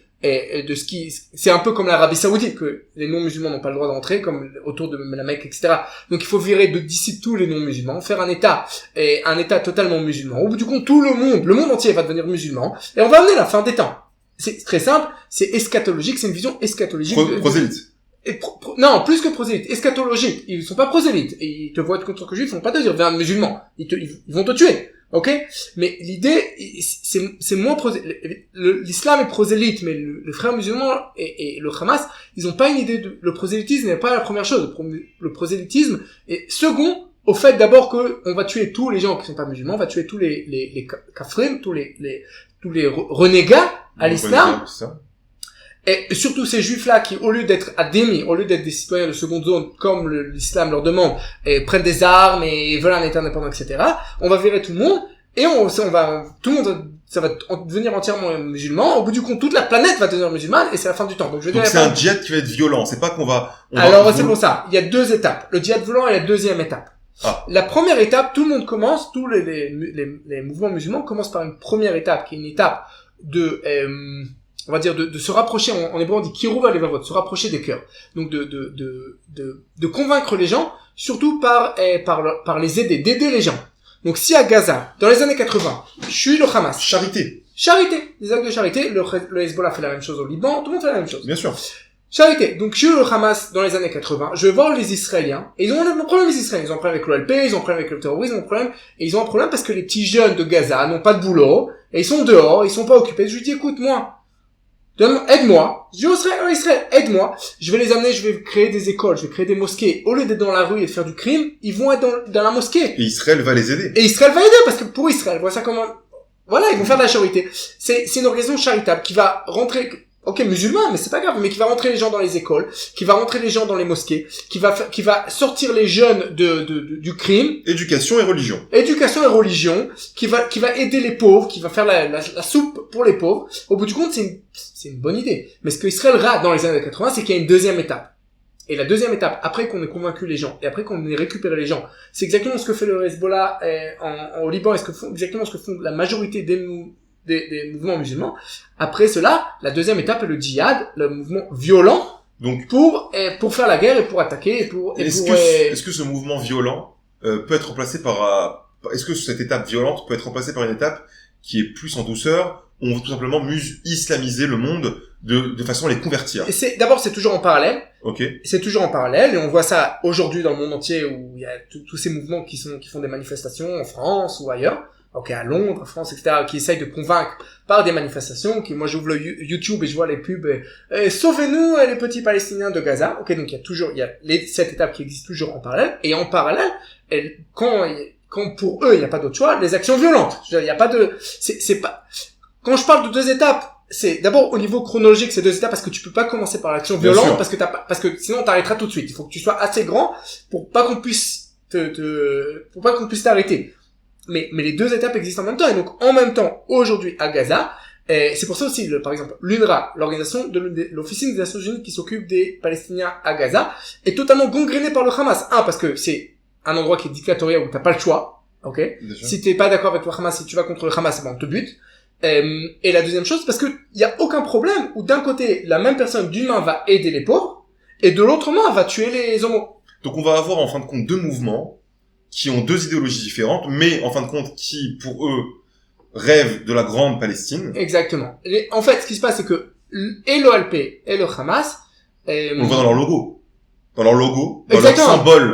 c'est un peu comme l'Arabie Saoudite, que les non-musulmans n'ont pas le droit d'entrer, comme autour de la Mecque, etc. Donc il faut virer d'ici tous les non-musulmans, faire un État totalement musulman. Au bout du compte, le monde entier va devenir musulman, et on va amener la fin des temps. C'est très simple, c'est eschatologique, c'est une vision eschatologique. Prosélyte. Non, plus que prosélyte, eschatologique. Ils sont pas prosélytes, et ils te voient être contre que juif, ils vont pas te dire, viens musulman. Ils vont te tuer. Ok? Mais l'idée, c'est moins l'islam est prosélyte, mais le frère musulman et le Hamas, ils ont pas une idée le prosélytisme n'est pas la première chose. Le prosélytisme est second au fait d'abord que on va tuer tous les gens qui sont pas musulmans, on va tuer tous les kafrim, tous les renégats à l'islam. Et surtout ces juifs-là qui, au lieu d'être adémis, au lieu d'être des citoyens de seconde zone, comme l'islam leur demande, et prennent des armes et veulent un état indépendant, etc., on va virer tout le monde, et tout le monde, ça va devenir entièrement musulman. Au bout du compte, toute la planète va devenir musulmane, et c'est la fin du temps. Donc c'est un djihad qui va être violent, c'est pas qu'on va... C'est pour ça. Il y a deux étapes. Le djihad violent est la deuxième étape. La première étape, tout le monde commence, tous les mouvements musulmans commencent par une première étape, qui est une étape on va dire de se rapprocher, en hébreu on dit kiruv halevavot, se rapprocher des cœurs. Donc de convaincre les gens, surtout par les aider, d'aider les gens. Donc si à Gaza, dans les années 80, je suis le Hamas. Charité, des actes de charité, le Hezbollah fait la même chose au Liban, tout le monde fait la même chose. Bien sûr. Charité. Donc, je suis le Hamas dans les années 80. Je vais voir les Israéliens. Et ils ont un problème, les Israéliens. Ils ont un problème avec l'OLP, ils ont un problème avec le terrorisme, ils ont un problème parce que les petits jeunes de Gaza n'ont pas de boulot, et ils sont dehors, ils sont pas occupés. Je lui dis, écoute, aide-moi. Je dis, Israël, aide-moi. Je vais les amener, je vais créer des écoles, je vais créer des mosquées. Au lieu d'être dans la rue et de faire du crime, ils vont être dans la mosquée. Et Israël va les aider. Et Israël va aider, parce que pour Israël, voilà ça comment, voilà, ils vont faire de la charité. C'est une organisation charitable qui va rentrer, ok, musulman, mais c'est pas grave, mais qui va rentrer les gens dans les écoles, qui va rentrer les gens dans les mosquées, qui va sortir les jeunes du crime. Éducation et religion, qui va aider les pauvres, qui va faire la soupe pour les pauvres. Au bout du compte, c'est une bonne idée. Mais ce que Israël rate dans les années 80, c'est qu'il y a une deuxième étape. Et la deuxième étape, après qu'on ait convaincu les gens, et après qu'on ait récupéré les gens, c'est exactement ce que fait le Hezbollah au Liban, et exactement ce que font la majorité des mouvements musulmans. Après cela, la deuxième étape est le djihad, le mouvement violent, Donc, pour faire la guerre et pour attaquer est-ce que ce mouvement violent peut être remplacé est-ce que cette étape violente peut être remplacée par une étape qui est plus en douceur, où on veut tout simplement islamiser le monde de façon à les convertir? D'abord, c'est toujours en parallèle. Ok. C'est toujours en parallèle, et on voit ça aujourd'hui dans le monde entier, où il y a tous ces mouvements qui font des manifestations en France ou ailleurs. Ok, à Londres, en France, etc., qui essayent de convaincre par des manifestations, moi j'ouvre le YouTube et je vois les pubs, sauvez-nous les petits Palestiniens de Gaza. Ok, donc cette étape qui existe toujours en parallèle, et en parallèle, quand pour eux il n'y a pas d'autre choix, les actions violentes. Je veux dire, il n'y a pas c'est pas, quand je parle de deux étapes, c'est d'abord au niveau chronologique, c'est deux étapes parce que tu peux pas commencer par l'action violente parce que sinon t'arrêteras tout de suite. Il faut que tu sois assez grand pour pas qu'on puisse t'arrêter. Mais les deux étapes existent en même temps, et donc en même temps aujourd'hui à Gaza, c'est pour ça aussi par exemple l'UNRWA, l'organisation de l'Officine des Nations Unies qui s'occupe des Palestiniens à Gaza, est totalement gangrénée par le Hamas. Parce que c'est un endroit qui est dictatorial où t'as pas le choix, ok. Si t'es pas d'accord avec le Hamas, si tu vas contre le Hamas, on te bute. Et la deuxième chose, parce que y a aucun problème où d'un côté la même personne d'une main va aider les pauvres et de l'autre main va tuer les homos. Donc on va avoir en fin de compte deux mouvements qui ont deux idéologies différentes, mais en fin de compte qui pour eux rêvent de la grande Palestine. Exactement. En fait, ce qui se passe, c'est que et l'OLP et le Hamas, on le voit dans leur logo, dans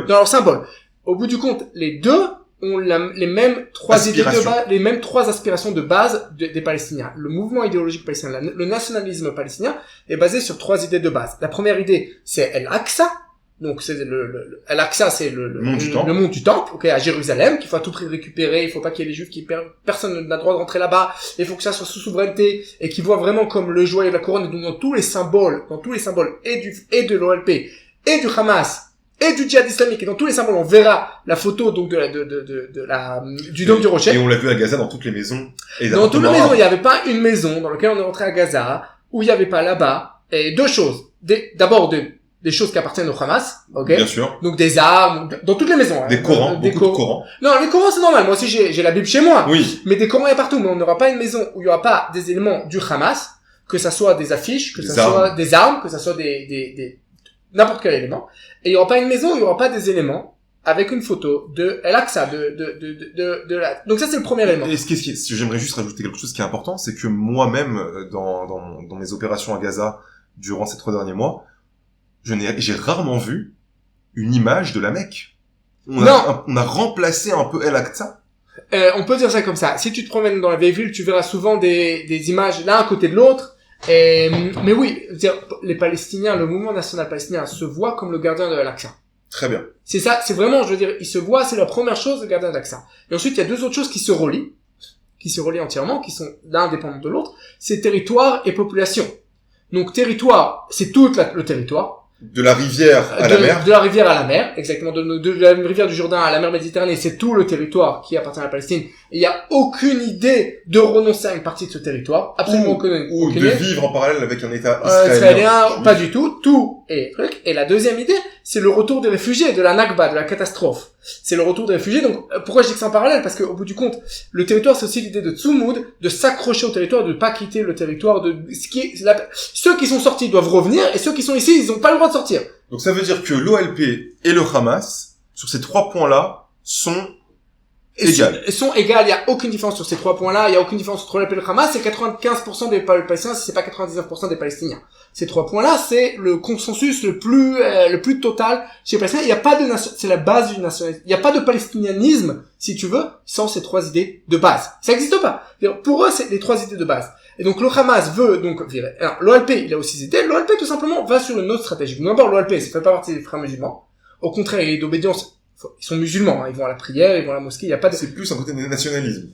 leur symbole. Au bout du compte, les deux ont les mêmes trois idées de base, les mêmes trois aspirations de base des Palestiniens. Le mouvement idéologique palestinien, le nationalisme palestinien est basé sur trois idées de base. La première idée, c'est El-Aqsa. Donc c'est Al-Aqsa, c'est le mont du temple, ok, à Jérusalem, qu'il faut à tout prix récupérer. Il faut pas qu'il y ait les juifs personne n'a le droit de rentrer là-bas. Il faut que ça soit sous souveraineté et qu'ils voient vraiment comme le joyau de la couronne. Et donc dans tous les symboles et de l'OLP et du Hamas et du djihad islamique, et dans tous les symboles on verra la photo donc du dôme du rocher. Et on l'a vu à Gaza dans toutes les maisons. Et dans toutes les maisons, il n'y avait pas une maison dans laquelle on est rentré à Gaza où il n'y avait pas là-bas. Et deux choses. D'abord des choses qui appartiennent au Hamas, ok. Bien sûr. Donc des armes, dans toutes les maisons. Des Corans, beaucoup de Corans. Non, les Corans c'est normal. Moi aussi j'ai la Bible chez moi. Oui. Mais des Corans il y a partout. Mais on n'aura pas une maison où il y aura pas des éléments du Hamas, que ça soit des affiches, que ça soit des armes, que ça soit des n'importe quel élément. Et il y aura pas une maison où il y aura pas des éléments avec une photo de El-Aqsa, donc ça c'est le premier élément. Et ce que j'aimerais juste rajouter quelque chose qui est important, c'est que moi-même, dans mes opérations à Gaza, durant ces 3 derniers mois, j'ai rarement vu une image de la Mecque. On a remplacé un peu El-Aqsa. On peut dire ça comme ça. Si tu te promènes dans la vieille ville, tu verras souvent des images l'un à côté de l'autre. Mais oui, les Palestiniens, le mouvement national palestinien se voit comme le gardien de l'Aqsa. Très bien. C'est ça, c'est vraiment, je veux dire, ils se voient, c'est la première chose, le gardien de l'Aqsa. Et ensuite, il y a deux autres choses qui se relient entièrement, qui sont l'un indépendants de l'autre, c'est territoire et population. Donc territoire, c'est tout le territoire. De la rivière à la mer. De la rivière à la mer, exactement. De la rivière du Jourdain à la mer Méditerranée, c'est tout le territoire qui appartient à la Palestine. Et il n'y a aucune idée de renoncer à une partie de ce territoire. Absolument aucune. Ou de vivre en parallèle avec un État israélien. Pas du tout. Tout est truc. Et la deuxième idée, c'est le retour des réfugiés, de la Nakba, de la catastrophe. C'est le retour des réfugiés. Donc, pourquoi je dis que c'est en parallèle? Parce qu'au bout du compte, le territoire, c'est aussi l'idée de Tsumud, de s'accrocher au territoire, de ne pas quitter le territoire, ceux qui sont sortis doivent revenir, et ceux qui sont ici, ils n'ont pas le droit de sortir. Donc ça veut dire que l'OLP et le Hamas, sur ces 3 points-là, sont égales. Sont égales, il n'y a aucune différence sur ces 3 points-là, il n'y a aucune différence entre l'OLP et le Hamas, c'est 95% des Palestiniens, si c'est pas 99% des Palestiniens. Ces 3 points-là, c'est le consensus le plus total chez les Palestiniens. Il n'y a pas c'est la base du nationalisme. Il n'y a pas de palestinianisme, si tu veux, sans ces 3 idées de base. Ça n'existe pas. Pour eux, c'est les 3 idées de base. Et donc, le Hamas veut donc virer. Alors, l'OLP, il a aussi des idées. L'OLP, tout simplement, va sur une autre stratégie. D'abord, l'OLP, ça fait pas partie des frères musulmans. Au contraire, il est d'obédience. Ils sont musulmans, hein. Ils vont à la prière, ils vont à la mosquée, il y a pas de... C'est plus un côté de nationalisme.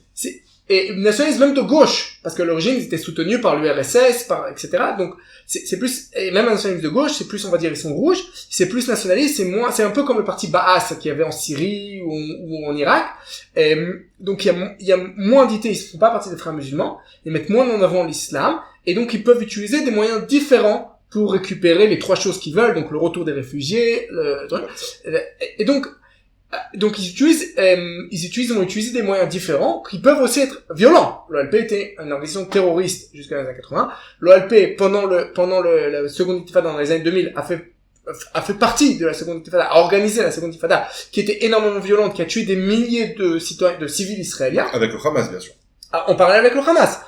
Et nationalisme même de gauche, parce que à l'origine, ils étaient soutenus par l'URSS, etc. Donc, c'est plus, et même un nationalisme de gauche, c'est plus, on va dire, ils sont rouges, c'est plus nationaliste, c'est un peu comme le parti Baas qu'il y avait en Syrie ou en Irak. Donc, il y a moins d'idées, ils font pas partie des frères musulmans, ils mettent moins en avant l'islam, et donc ils peuvent utiliser des moyens différents pour récupérer les 3 choses qu'ils veulent, donc le retour des réfugiés, et donc ils vont utiliser des moyens différents qui peuvent aussi être violents. L'OLP était une organisation terroriste jusqu'à les années 80. L'OLP, pendant la seconde intifada dans les années 2000, a fait partie de la seconde intifada, a organisé la seconde intifada, qui était énormément violente, qui a tué des milliers de citoyens, de civils israéliens. Avec le Hamas, bien sûr. On parlait avec le Hamas.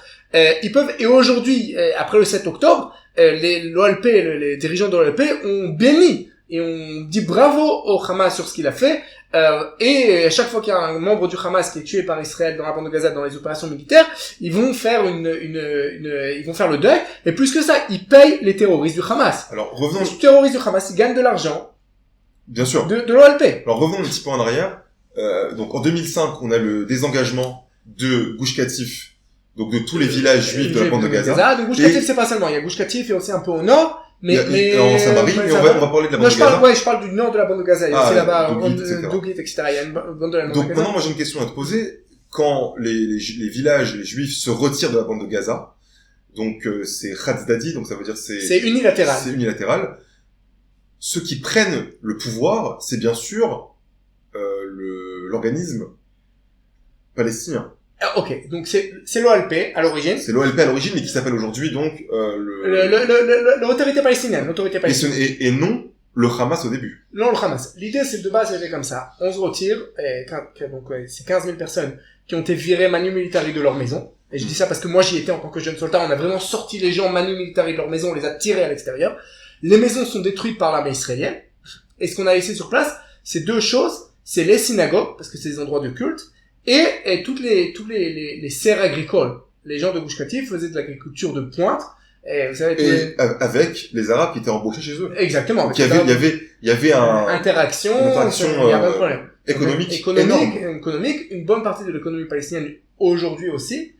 Ils peuvent, et aujourd'hui, après le 7 octobre, l'OLP, les dirigeants de l'OLP ont béni et on dit bravo au Hamas sur ce qu'il a fait. Et à chaque fois qu'il y a un membre du Hamas qui est tué par Israël dans la bande de Gaza dans les opérations militaires, ils vont faire ils vont faire le deuil. Et plus que ça, ils payent les terroristes du Hamas. Alors, revenons... Les terroristes du Hamas, ils gagnent de l'argent. Bien sûr. De l'OLP. Alors, revenons un petit peu en arrière. Donc, en 2005, on a le désengagement de Gush Katif, donc de tous les villages juifs de la bande de Gaza. Donc, Gush Katif, c'est pas seulement. Il y a Gush Katif et aussi un peu au nord. En Samarie, mais on va parler de la bande de Gaza. Je parle du nord de la bande de Gaza. Il y a aussi là-bas, Douglit, etc. Il y a une bande de la bande de Gaza. Donc maintenant, moi j'ai une question à te poser. Quand les villages, les juifs se retirent de la bande de Gaza, donc c'est Khatzdadi, donc ça veut dire c'est unilatéral. C'est unilatéral. Ceux qui prennent le pouvoir, c'est bien sûr l'organisme palestinien. Ok, donc c'est l'OLP à l'origine. C'est l'OLP à l'origine, mais qui s'appelle aujourd'hui donc l'autorité palestinienne. L'autorité palestinienne. Et non le Hamas au début. Non, le Hamas. L'idée, c'est de base, c'était comme ça. On se retire, donc c'est 15 000 personnes qui ont été virées manu militari de leur maison. Et je dis ça parce que moi j'y étais en tant que jeune soldat. On a vraiment sorti les gens manu militari de leur maison, on les a tirés à l'extérieur. Les maisons sont détruites par l'armée israélienne. Et ce qu'on a laissé sur place, c'est 2 choses. C'est les synagogues, parce que c'est des endroits de culte. Et tous les serres agricoles. Les gens de Gush Katif faisaient de l'agriculture de pointe. Et vous savez, avec les Arabes qui étaient embauchés chez eux. Exactement. Donc il y avait une interaction il y a pas de problème. Économique, une bonne partie de l'économie palestinienne aujourd'hui aussi,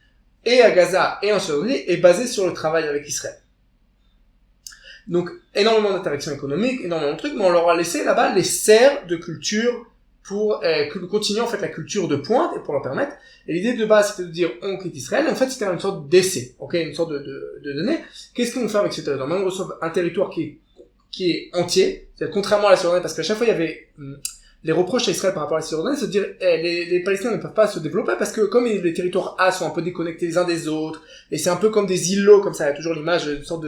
et à Gaza et en Cisjordanie, est basée sur le travail avec Israël. Donc, énormément d'interactions économiques, énormément de trucs, mais on leur a laissé là-bas les serres de culture pour continuer en fait la culture de pointe et pour leur permettre. Et l'idée de base c'était de dire on quitte Israël. En fait c'était une sorte d'essai, une sorte de données. Qu'est-ce qu'on fait avec ce territoire? Maintenant on reçoit un territoire qui est entier, c'est-à-dire contrairement à la Cisjordanie, parce qu'à chaque fois il y avait les reproches à Israël par rapport à la Cisjordanie, c'est de dire les Palestiniens ne peuvent pas se développer parce que comme les territoires A sont un peu déconnectés les uns des autres, et c'est un peu comme des îlots, comme ça, il y a toujours l'image d'une sorte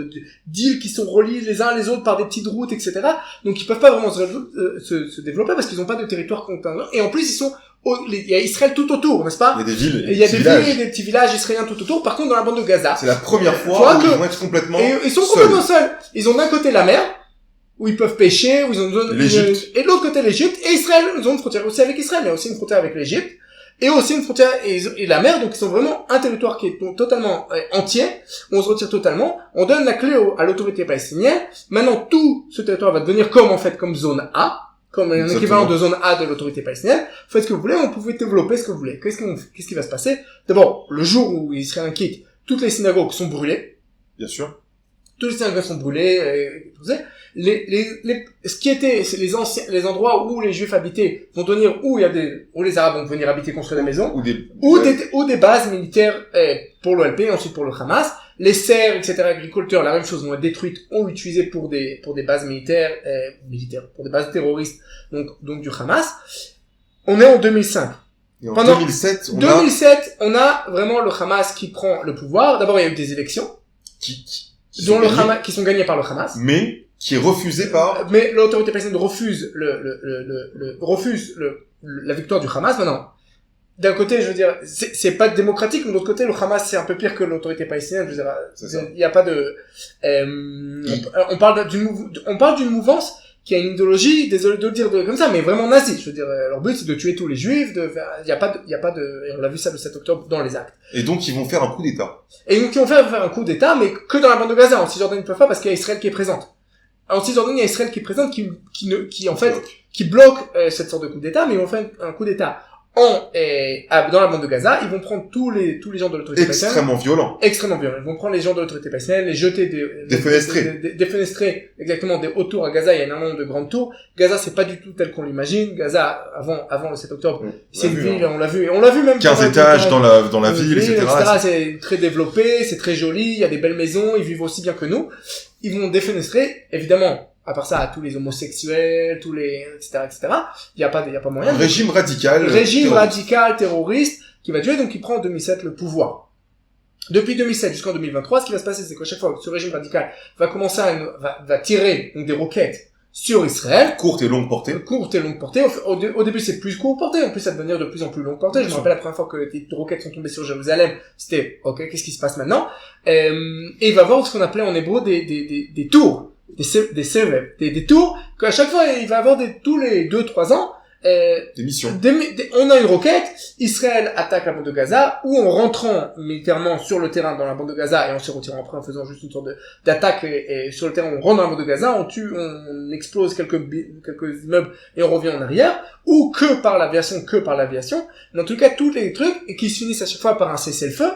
d'îles qui sont reliées les uns les autres par des petites routes, etc. Donc ils peuvent pas vraiment se développer parce qu'ils n'ont pas de territoire contingent. Et en plus il y a Israël tout autour, n'est-ce pas? Il y a des villes, il y a des villes et des petits villages israéliens tout autour. Par contre, dans la bande de Gaza, c'est la première fois où ils vont être complètement et ils sont complètement seuls. Ils ont d'un côté la mer, où ils peuvent pêcher, où ils ont une zone, et de l'autre côté l'Égypte, et Israël, ils ont une frontière aussi avec Israël, mais aussi une frontière avec l'Égypte, et aussi une frontière, et la mer, donc ils sont vraiment un territoire qui est totalement entier, on se retire totalement, on donne la clé à l'autorité palestinienne, maintenant tout ce territoire va devenir comme zone A, comme un équivalent de zone A de l'autorité palestinienne, faites ce que vous voulez, on pouvez développer ce que vous voulez. Qu'est-ce qui va se passer? D'abord, le jour où Israël quitte, toutes les synagogues sont brûlées. Bien sûr. Toutes les synagogues sont brûlées, ce qui était, c'est les endroits où les Juifs habitaient vont devenir où les Arabes vont venir habiter, construire des maisons, ou des bases militaires pour l'OLP, ensuite pour le Hamas. Les serres, etc., agriculteurs, la même chose, vont être détruites ou utilisées pour des bases militaires, pour des bases terroristes, donc du Hamas. On est en 2005. Et en 2007, on a vraiment le Hamas qui prend le pouvoir. D'abord, il y a eu des élections qui sont gagnées par le Hamas. Mais qui est refusé par... Mais l'autorité palestinienne refuse la victoire du Hamas. Maintenant, d'un côté, je veux dire, c'est pas démocratique, mais de l'autre côté, le Hamas, c'est un peu pire que l'autorité palestinienne. Je veux dire, il y a pas de... on parle d'une mouvance qui a une idéologie, désolé de le dire comme ça, mais vraiment nazie. Je veux dire, leur but, c'est de tuer tous les Juifs, il y a pas de, et on l'a vu ça le 7 octobre dans les actes. Et donc, ils vont faire un coup d'État. Et donc, ils vont faire un coup d'État, mais que dans la bande de Gaza. En Cisjordanie, ils ne peuvent pas parce qu'il y a Israël qui est présente. En Cisjordanie, il y a Israël qui est présente, qui bloque cette sorte de coup d'État, mais ils vont faire un coup d'État dans la bande de Gaza, ils vont prendre tous les gens de l'autorité palestinienne. Extrêmement violent. Ils vont prendre les gens de l'autorité palestinienne, les jeter défenestrer exactement autour à Gaza. Il y a énormément de grandes tours. Gaza, c'est pas du tout tel qu'on l'imagine. Gaza, avant le 7 octobre, c'est une ville, on l'a vu. Et on l'a vu même. 15 étages dans la ville, etc. C'est très développé, c'est très joli, il y a des belles maisons, ils vivent aussi bien que nous. Ils vont défenestrer, évidemment. À part ça, tous les homosexuels, etc., il y a pas moyen. Un régime radical. Terroriste, qui va tuer, donc il prend en 2007 le pouvoir. Depuis 2007 jusqu'en 2023, ce qui va se passer, c'est qu'à chaque fois que ce régime radical va commencer va tirer, donc des roquettes sur Israël. Courte et longue portée. Au début, c'est plus court portée. En plus, ça va devenir de plus en plus longue portée. Je me rappelle la première fois que les roquettes sont tombées sur Jérusalem, c'était, ok, qu'est-ce qui se passe maintenant? Et il va avoir ce qu'on appelait en hébreu des tours. Des tours, qu'à chaque fois, il va avoir tous les 2-3 ans, des missions. On a une roquette, Israël attaque la bande de Gaza, ou en rentrant militairement sur le terrain dans la bande de Gaza, et en se retirant après en faisant juste une sorte d'attaque, et sur le terrain, on rentre dans la bande de Gaza, on explose quelques immeubles, et on revient en arrière, ou que par l'aviation. Dans tout cas, tous les trucs, qui se finissent à chaque fois par un cessez-le-feu.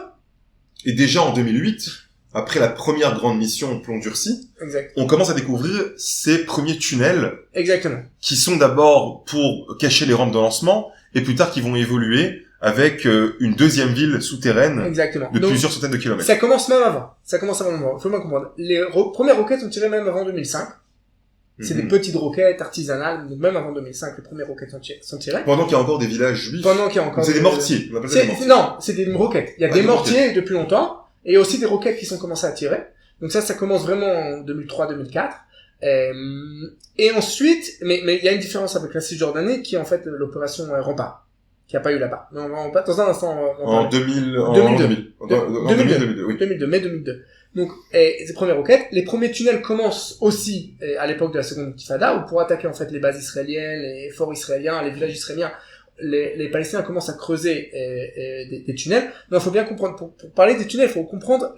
Et déjà en 2008, après la première grande mission Plomb durci, on commence à découvrir ces premiers tunnels. Exactement. Qui sont d'abord pour cacher les rampes de lancement, et plus tard qui vont évoluer avec une deuxième ville souterraine. Exactement. De plusieurs centaines de kilomètres. Ça commence même avant. Faut bien comprendre. Les premières roquettes sont tirées même avant 2005. C'est des petites roquettes artisanales, donc même avant 2005, les premières roquettes sont tirées. Pendant qu'il y a encore des villages juifs. C'est des mortiers. On appelle ça des mortiers. Non, c'est des roquettes. Il y a des mortiers depuis longtemps. Et il y a aussi des roquettes qui sont commencées à tirer. Donc ça commence vraiment en 2003-2004. Et ensuite, mais il y a une différence avec la Cisjordanie qui est en fait l'opération Rempart, qui a pas eu là-bas. Mais on va dans un instant. En 2002. Oui. 2002. Donc, ces premières roquettes, les premiers tunnels commencent aussi à l'époque de la seconde intifada, où pour attaquer en fait les bases israéliennes, les forts israéliens, les villages israéliens, les Palestiniens commencent à creuser des tunnels. Mais il faut bien comprendre, pour parler des tunnels, il faut comprendre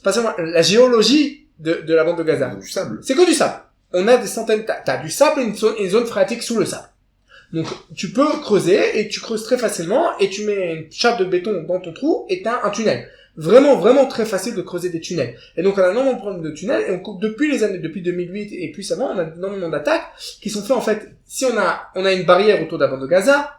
pas seulement la géologie de la bande de Gaza. Du sable. C'est que du sable. On a des centaines, t'as du sable et une zone phréatique sous le sable. Donc, tu peux creuser et tu creuses très facilement et tu mets une chape de béton dans ton trou et t'as un tunnel. Vraiment très facile de creuser des tunnels. Et donc on a énormément de problèmes de tunnels et depuis 2008 et plus avant, on a énormément d'attaques qui sont faites en fait, si on a une barrière autour de la bande de Gaza,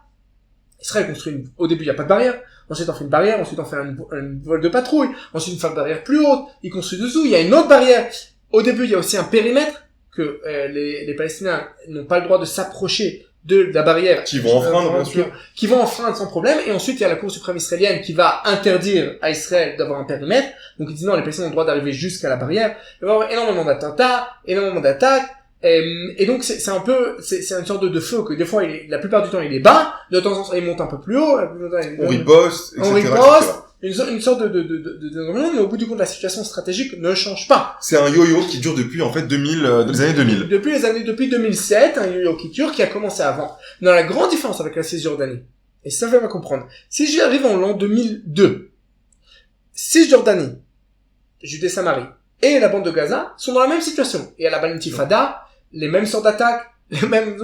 Israël construit au début il n'y a pas de barrière, ensuite on fait une barrière, ensuite on fait un vol de patrouille, ensuite on fait une barrière plus haute, ils construisent dessous, il y a une autre barrière. Au début il y a aussi un périmètre que les Palestiniens n'ont pas le droit de s'approcher de la barrière. Qui vont enfreindre, bien sûr. Qui vont enfreindre sans problème. Et ensuite, il y a la Cour suprême israélienne qui va interdire à Israël d'avoir un périmètre. Donc, ils disent non, les Palestiniens ont le droit d'arriver jusqu'à la barrière. Il va y avoir énormément d'attentats, énormément d'attaques. Et donc, c'est un peu, c'est une sorte de feu que des fois, la plupart du temps, il est bas. De temps en temps, il monte un peu plus haut. On riposte, etc. On riposte. Une sorte de mais au bout du compte, la situation stratégique ne change pas. C'est un yo-yo qui dure depuis, en fait, les années 2000. Depuis 2007, un yo-yo qui dure, qui a commencé avant. Dans la grande différence avec la Cisjordanie, et ça va comprendre, si j'arrive en l'an 2002, Cisjordanie, Judée-Samarie, et la bande de Gaza sont dans la même situation. Et à la Balintifada, les mêmes sortes d'attaques, les mêmes,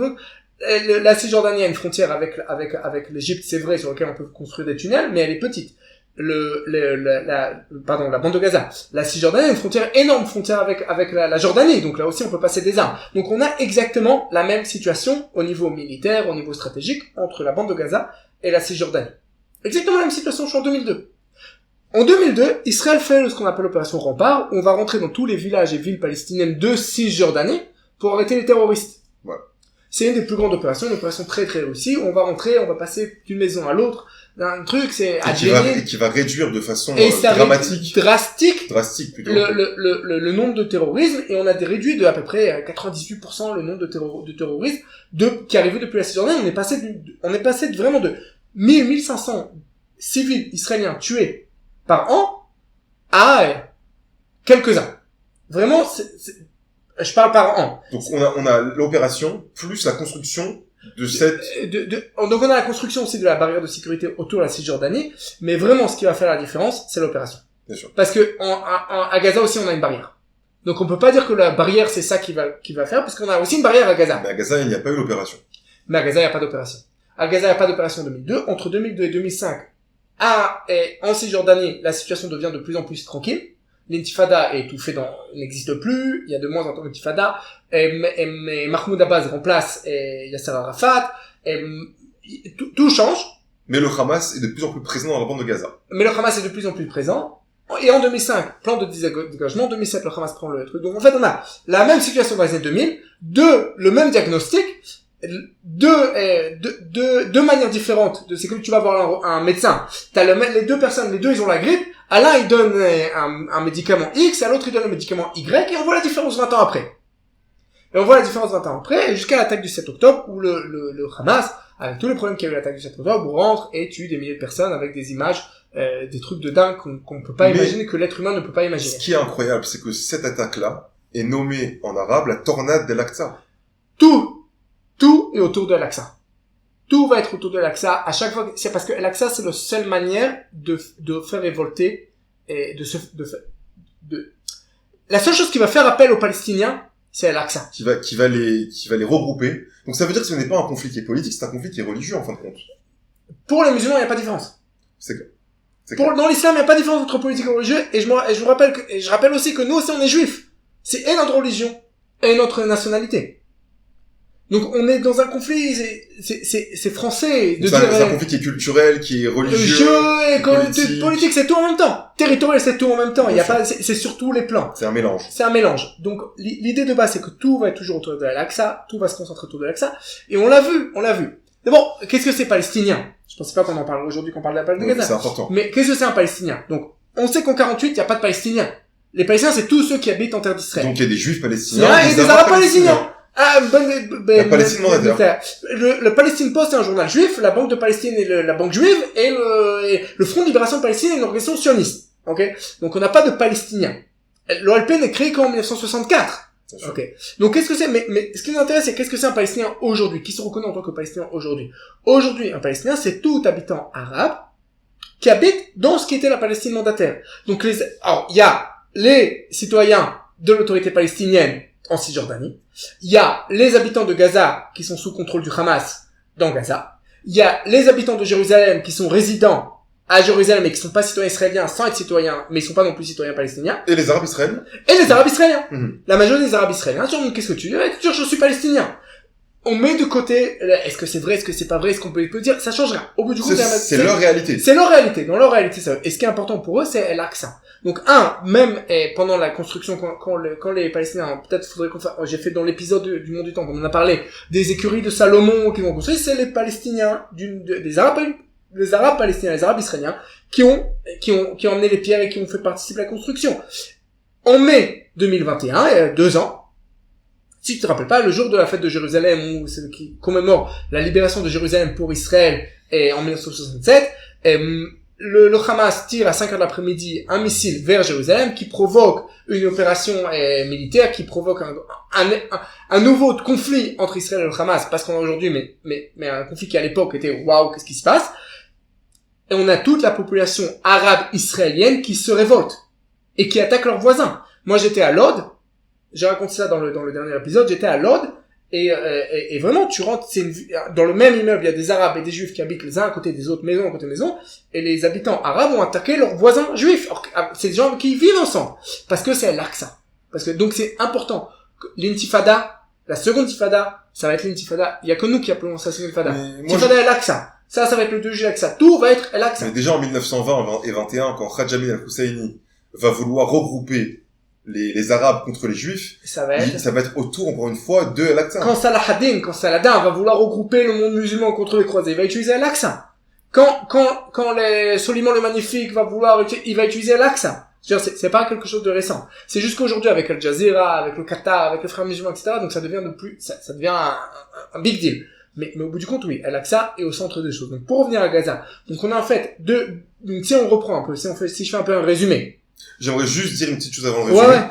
la Cisjordanie a une frontière avec l'Égypte, c'est vrai, sur laquelle on peut construire des tunnels, mais elle est petite. La bande de Gaza. La Cisjordanie a une énorme frontière avec la Jordanie. Donc là aussi, on peut passer des armes. Donc on a exactement la même situation au niveau militaire, au niveau stratégique, entre la bande de Gaza et la Cisjordanie. Exactement la même situation, je suis en 2002. En 2002, Israël fait ce qu'on appelle l'opération Rempart, où on va rentrer dans tous les villages et villes palestiniennes de Cisjordanie pour arrêter les terroristes. Voilà. C'est une des plus grandes opérations, une opération très réussie. On va rentrer, on va passer d'une maison à l'autre. Un truc, c'est qui va réduire de façon drastique plutôt le nombre de terrorisme, et on a réduit de à peu près 98% le nombre de terroristes qui arrivaient depuis la Cisjordanie. On est passé vraiment de 1500 civils israéliens tués par an à quelques-uns. Vraiment, je parle par an. Donc on a l'opération plus la construction de cette... Donc on a la construction aussi de la barrière de sécurité autour de la Cisjordanie, mais vraiment ce qui va faire la différence, c'est l'opération. Bien sûr. Parce que à Gaza aussi on a une barrière. Donc on peut pas dire que la barrière c'est ça qui va faire, parce qu'on a aussi une barrière à Gaza. Mais à Gaza il n'y a pas eu l'opération. Mais à Gaza il n'y a pas d'opération. À Gaza, il n'y a pas d'opération en 2002. Entre 2002 et 2005, en Cisjordanie, la situation devient de plus en plus tranquille. L'intifada est étouffée n'existe plus. Il y a de moins en moins d'intifada. Mais Mahmoud Abbas remplace Yasser Arafat. Tout change. Mais le Hamas est de plus en plus présent dans la bande de Gaza. Mais le Hamas est de plus en plus présent. Et en 2005, plan de désengagement. En 2007, le Hamas prend le truc. Donc en fait, on a la même situation dans les années 2000. Le même diagnostic. Deux manières différentes. C'est comme tu vas voir un médecin. T'as les deux personnes, les deux ils ont la grippe. À l'un il donne un médicament X, à l'autre il donne un médicament Y, et on voit la différence 20 ans après. Et on voit la différence 20 ans après, jusqu'à l'attaque du 7 octobre, où le Hamas, avec tous les problèmes qu'il y a eu à l'attaque du 7 octobre, rentre et tue des milliers de personnes avec des images, des trucs de dingue qu'on peut pas imaginer, que l'être humain ne peut pas imaginer. Ce qui est incroyable, c'est que cette attaque-là est nommée en arabe la tornade d'Al-Aqsa. Tout est autour de Al-Aqsa. Tout va être autour de Al-Aqsa. À chaque fois, c'est parce que Al-Aqsa, c'est la seule manière de faire révolter et la seule chose qui va faire appel aux Palestiniens, c'est Al-Aqsa. Qui va les regrouper. Donc ça veut dire que ce n'est pas un conflit qui est politique, c'est un conflit qui est religieux, en fin de compte. Pour les musulmans, il n'y a pas de différence. C'est clair. Dans l'islam, il n'y a pas de différence entre politique et religieux, et je rappelle aussi que nous aussi, on est juifs. C'est et notre religion, et notre nationalité. Donc on est dans un conflit, c'est français de dire. C'est un conflit qui est culturel, qui est religieux, politique, c'est tout en même temps. Territorial, c'est tout en même temps. Il y a pas, c'est sur tous les plans. C'est un mélange. C'est un mélange. Donc l'idée de base, c'est que tout va être toujours autour de l'Aqsa, tout va se concentrer autour de l'Aqsa, et on l'a vu. D'abord, qu'est-ce que c'est palestinien? Je pensais pas qu'on en parle aujourd'hui, qu'on parle de la Palestine. C'est important. Mais qu'est-ce que c'est un Palestinien? Donc on sait qu'en 48, il n'y a pas de Palestiniens. Les Palestiniens, c'est tous ceux qui habitent en terre d'Israël. Donc il y a des Juifs palestiniens, et des Arabes palestiniens. La Palestine mandataire. Le Palestine Post est un journal juif, la Banque de Palestine est la banque juive, et le Front de Libération de Palestine est une organisation sioniste. Ok? Donc on n'a pas de Palestiniens. L'OLP n'est créé qu'en 1964. Ok. Donc qu'est-ce que c'est? Mais ce qui nous intéresse, c'est qu'est-ce que c'est un Palestinien aujourd'hui? Qui se reconnaît en tant que Palestinien aujourd'hui? Aujourd'hui, un Palestinien, c'est tout habitant arabe qui habite dans ce qui était la Palestine mandataire. Donc alors, il y a les citoyens de l'autorité palestinienne en Cisjordanie. Il y a les habitants de Gaza qui sont sous contrôle du Hamas dans Gaza. Il y a les habitants de Jérusalem qui sont résidents à Jérusalem et qui sont pas citoyens israéliens sans être citoyens, mais ils sont pas non plus citoyens palestiniens. Et les Arabes israéliens. La majorité des Arabes israéliens. Qu'est-ce que tu dis? Tu dis, je suis palestinien. On met de côté, est-ce que c'est vrai, est-ce que c'est pas vrai, est-ce qu'on peut dire, ça change rien. Au bout du compte, c'est leur réalité. C'est leur réalité. Dans leur réalité, ça. Et ce qui est important pour eux, c'est l'Aqsa. Donc, même pendant la construction, quand les Palestiniens, peut-être faudrait qu'on fasse, j'ai fait dans l'épisode du Monde du Temple, on en a parlé, des écuries de Salomon qui vont construire, c'est les Palestiniens, les Arabes palestiniens, les Arabes israéliens, qui ont emmené les pierres et qui ont fait participer à la construction. En mai 2021, il y a 2 ans, si tu te rappelles pas, le jour de la fête de Jérusalem, où c'est qui commémore la libération de Jérusalem pour Israël, et en 1967, le Hamas tire à 5 heures de l'après-midi un missile vers Jérusalem qui provoque une opération militaire, qui provoque un nouveau conflit entre Israël et le Hamas, parce qu'on a aujourd'hui, mais un conflit qui à l'époque était waouh, qu'est-ce qui se passe? Et on a toute la population arabe israélienne qui se révolte et qui attaque leurs voisins. Moi, j'étais à Lod. J'ai raconté ça dans le dernier épisode. J'étais à Lod et vraiment tu rentres, dans le même immeuble, il y a des Arabes et des Juifs qui habitent les uns à côté des autres, maison à côté de maison, et les habitants arabes ont attaqué leurs voisins juifs. C'est des gens qui vivent ensemble parce que c'est l'Aqsa. Parce que donc c'est important. L'intifada, la seconde intifada, ça va être l'intifada. Il y a que nous qui appelons ça seconde intifada. L'intifada est l'Aqsa. Ça va être le 2 juillet l'Aqsa. Tout va être l'Aqsa. Mais déjà en 1920 et 21, quand Khaled Jamil al-Husseini va vouloir regrouper les Arabes contre les Juifs, ça va être autour, encore une fois, de l'Aqsa. Quand Saladin va vouloir regrouper le monde musulman contre les croisés, il va utiliser l'Aqsa. Quand Soliman le Magnifique il va utiliser l'Aqsa. C'est pas quelque chose de récent. C'est juste qu'aujourd'hui, avec Al Jazeera, avec le Qatar, avec les frères musulmans, etc., donc ça devient ça devient un big deal. Mais au bout du compte, oui, Al-Aqsa est au centre des choses. Donc, pour revenir à Gaza, donc on a en fait donc si on reprend un peu, si je fais un peu un résumé. J'aimerais juste dire une petite chose avant le résumé. Ouais.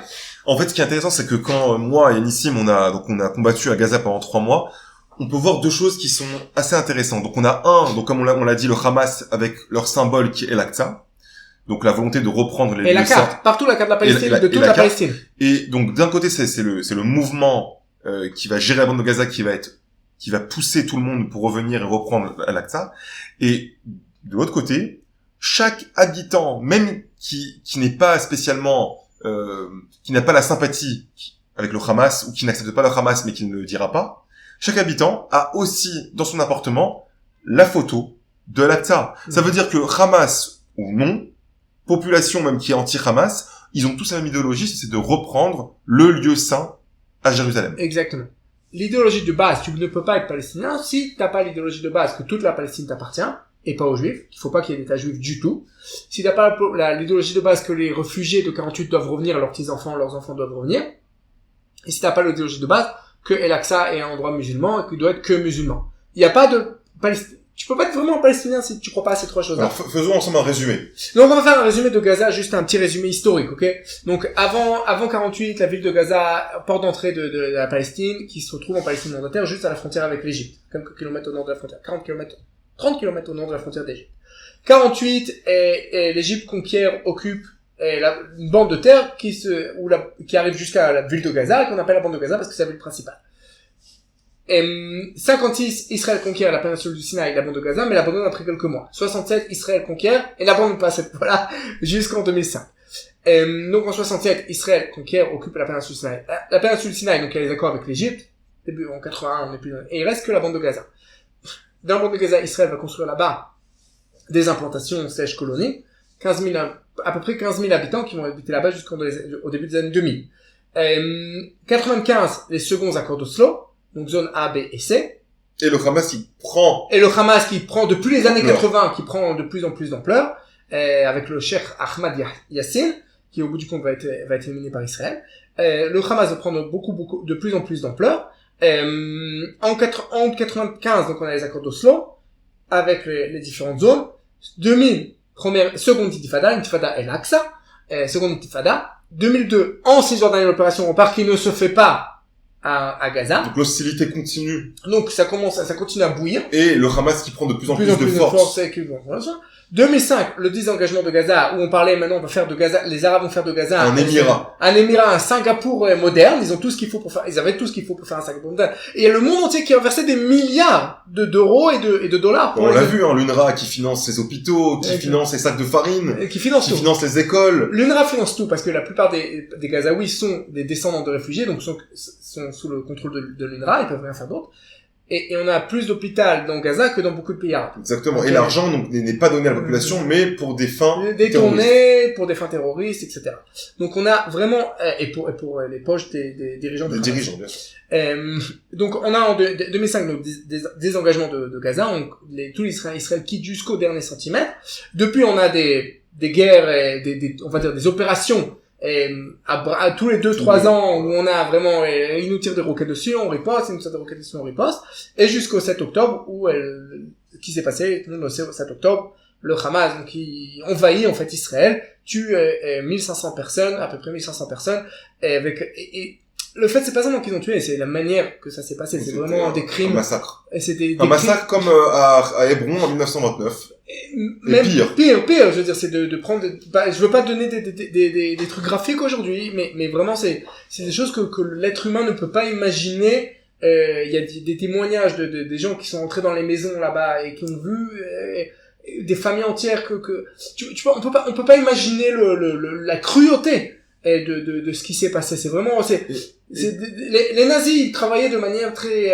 En fait, ce qui est intéressant, c'est que quand moi et Nissim, on a combattu à Gaza pendant 3 mois, on peut voir 2 choses qui sont assez intéressantes. Donc on a donc comme on l'a dit, le Hamas avec leur symbole qui est l'Aqsa. Donc la volonté de reprendre les... Et la carte, partout la carte de la Palestine, de toute la Palestine. Et donc d'un côté, c'est le mouvement qui va gérer la bande de Gaza, qui va être qui va pousser tout le monde pour revenir et reprendre Al-Aqsa. Et de l'autre côté, chaque habitant, même qui n'est pas spécialement, qui n'a pas la sympathie avec le Hamas ou qui n'accepte pas le Hamas mais qui ne le dira pas, chaque habitant a aussi dans son appartement la photo de Al-Aqsa. Ça veut dire que Hamas ou non, population même qui est anti-Hamas, ils ont tous la même idéologie, c'est de reprendre le lieu saint à Jérusalem. Exactement. L'idéologie de base, tu ne peux pas être palestinien si t'as pas l'idéologie de base que toute la Palestine t'appartient et pas aux Juifs, qu'il faut pas qu'il y ait d'État juif du tout. Si t'as pas l'idéologie de base que les réfugiés de 48 doivent revenir, leurs petits-enfants, leurs enfants doivent revenir. Et si t'as pas l'idéologie de base que El-Aqsa est un endroit musulman et qu'il doit être que musulman. Il y a pas de tu peux pas être vraiment palestinien si tu crois pas à ces trois choses-là. Alors faisons ensemble un résumé. Donc on va faire un résumé de Gaza, juste un petit résumé historique, ok? Donc avant 48, la ville de Gaza, porte d'entrée de la Palestine, qui se retrouve en Palestine mandataire, juste à la frontière avec l'Égypte, quelques kilomètres au nord de la frontière, 30 kilomètres au nord de la frontière d'Égypte. 48, et l'Égypte conquiert, occupe une bande de terre qui arrive jusqu'à la ville de Gaza, et qu'on appelle la bande de Gaza parce que c'est la ville principale. 56, Israël conquiert la péninsule du Sinaï, la bande de Gaza, mais l'abandonne après quelques mois. 67, Israël conquiert, et l'abandonne pas cette fois-là, jusqu'en 2005. Donc en 67, Israël conquiert, occupe la péninsule du Sinaï. La péninsule du Sinaï, donc il y a les accords avec l'Égypte, début en 81, on est plus dans... et il reste que la bande de Gaza. Dans la bande de Gaza, Israël va construire là-bas des implantations sèches colonies, à peu près 15 000 habitants qui vont habiter là-bas jusqu'au début des années 2000. 95, les seconds accords d'Oslo, donc zone A, B et C. Et le Hamas qui prend depuis les années 80, qui prend de plus en plus d'ampleur, avec le cheikh Ahmad Yassin, qui au bout du compte va être éliminé par Israël. Le Hamas va prendre de plus en plus d'ampleur. En 95, donc on a les accords d'Oslo, avec les différentes zones. 2000, seconde intifada El-Aqsa, seconde intifada. 2002, en Cisjordanie, l'opération Rempart qui ne se fait pas à Gaza. Donc l'hostilité continue. Donc ça continue à bouillir. Et le Hamas qui prend de plus en plus de force. 2005, le désengagement de Gaza, où on parlait maintenant, on va faire de Gaza, les Arabes vont faire de Gaza un émirat, un Singapour moderne. Ils avaient tout ce qu'il faut pour faire un Singapour moderne. Et il y a le monde entier qui a versé des milliards d'euros et de dollars. On l'a vu, l'UNRWA qui finance ses hôpitaux, qui finance ses sacs de farine, qui finance les écoles. L'UNRWA finance tout parce que la plupart des Gazaouis sont des descendants de réfugiés, donc sont sous le contrôle de l'UNRWA, ils peuvent rien faire d'autre. Et on a plus d'hôpitaux dans Gaza que dans beaucoup de pays arabes. Exactement. Et l'argent donc n'est pas donné à la population, mais pour des fins détournées, pour des fins terroristes, etc. Donc on a vraiment et pour les poches des dirigeants. Des dirigeants, bien sûr. Donc on a en 2005 donc, des engagements de Gaza. Tout l'Israël quitte jusqu'au dernier centimètre. Depuis on a des guerres, on va dire des opérations. À tous les 2-3 ans où on a vraiment ils nous tirent des roquettes dessus, on riposte, ils nous tirent des roquettes dessus, on riposte, et jusqu'au 7 octobre où qui s'est passé, tout le monde le sait, au 7 octobre, le Hamas donc qui envahit en fait Israël, tue 1500 personnes, à peu près 1500 personnes, et le fait c'est pas seulement qu'ils ont tué, c'est la manière que ça s'est passé, c'est vraiment des crimes, un massacre, et c'était un massacre comme à Hébron en 1929. Même pire, je veux dire, c'est de prendre, je veux pas donner des trucs graphiques aujourd'hui, mais vraiment c'est des choses que l'être humain ne peut pas imaginer. Il y a des témoignages des gens qui sont entrés dans les maisons là-bas et qui ont vu des familles entières on peut pas imaginer la cruauté de ce qui s'est passé. C'est vraiment les nazis ils travaillaient de manière très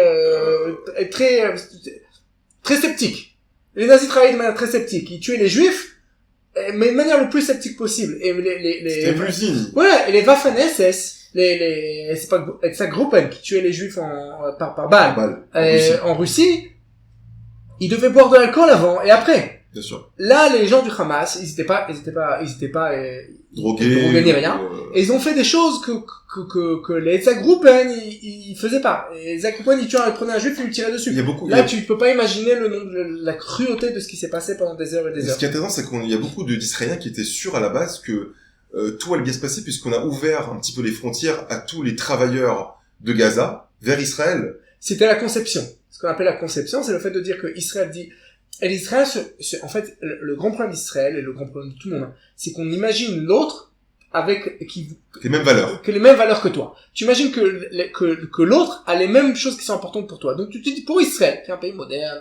sceptique. Les nazis travaillaient de manière très sceptique. Ils tuaient les juifs, mais de manière le plus sceptique possible. Et c'était plus digne. Voilà, et les Waffen-SS, c'est pas Gruppen qui tuaient les juifs par balle. En Russie, ils devaient boire de l'alcool avant et après. Bien sûr. Là, les gens du Hamas, ils étaient pas drogués ni rien. Et ils ont fait des choses que les Gruppen, ils faisaient pas. Les Gruppen, ils prenaient un juif et ils lui tiraient dessus. Tu peux pas imaginer la cruauté de ce qui s'est passé pendant des heures et des heures. Ce qui est intéressant, c'est qu'il y a beaucoup d'Israéliens qui étaient sûrs à la base que tout allait bien se passer puisqu'on a ouvert un petit peu les frontières à tous les travailleurs de Gaza vers Israël. C'était la conception. Ce qu'on appelle la conception, c'est le fait de dire que Israël dit. Et l'Israël, en fait, le grand problème d'Israël et le grand problème de tout le monde, c'est qu'on imagine l'autre Les mêmes valeurs. Que les mêmes valeurs que toi. Tu imagines que l'autre a les mêmes choses qui sont importantes pour toi. Donc tu te dis, pour Israël, qui est un pays moderne,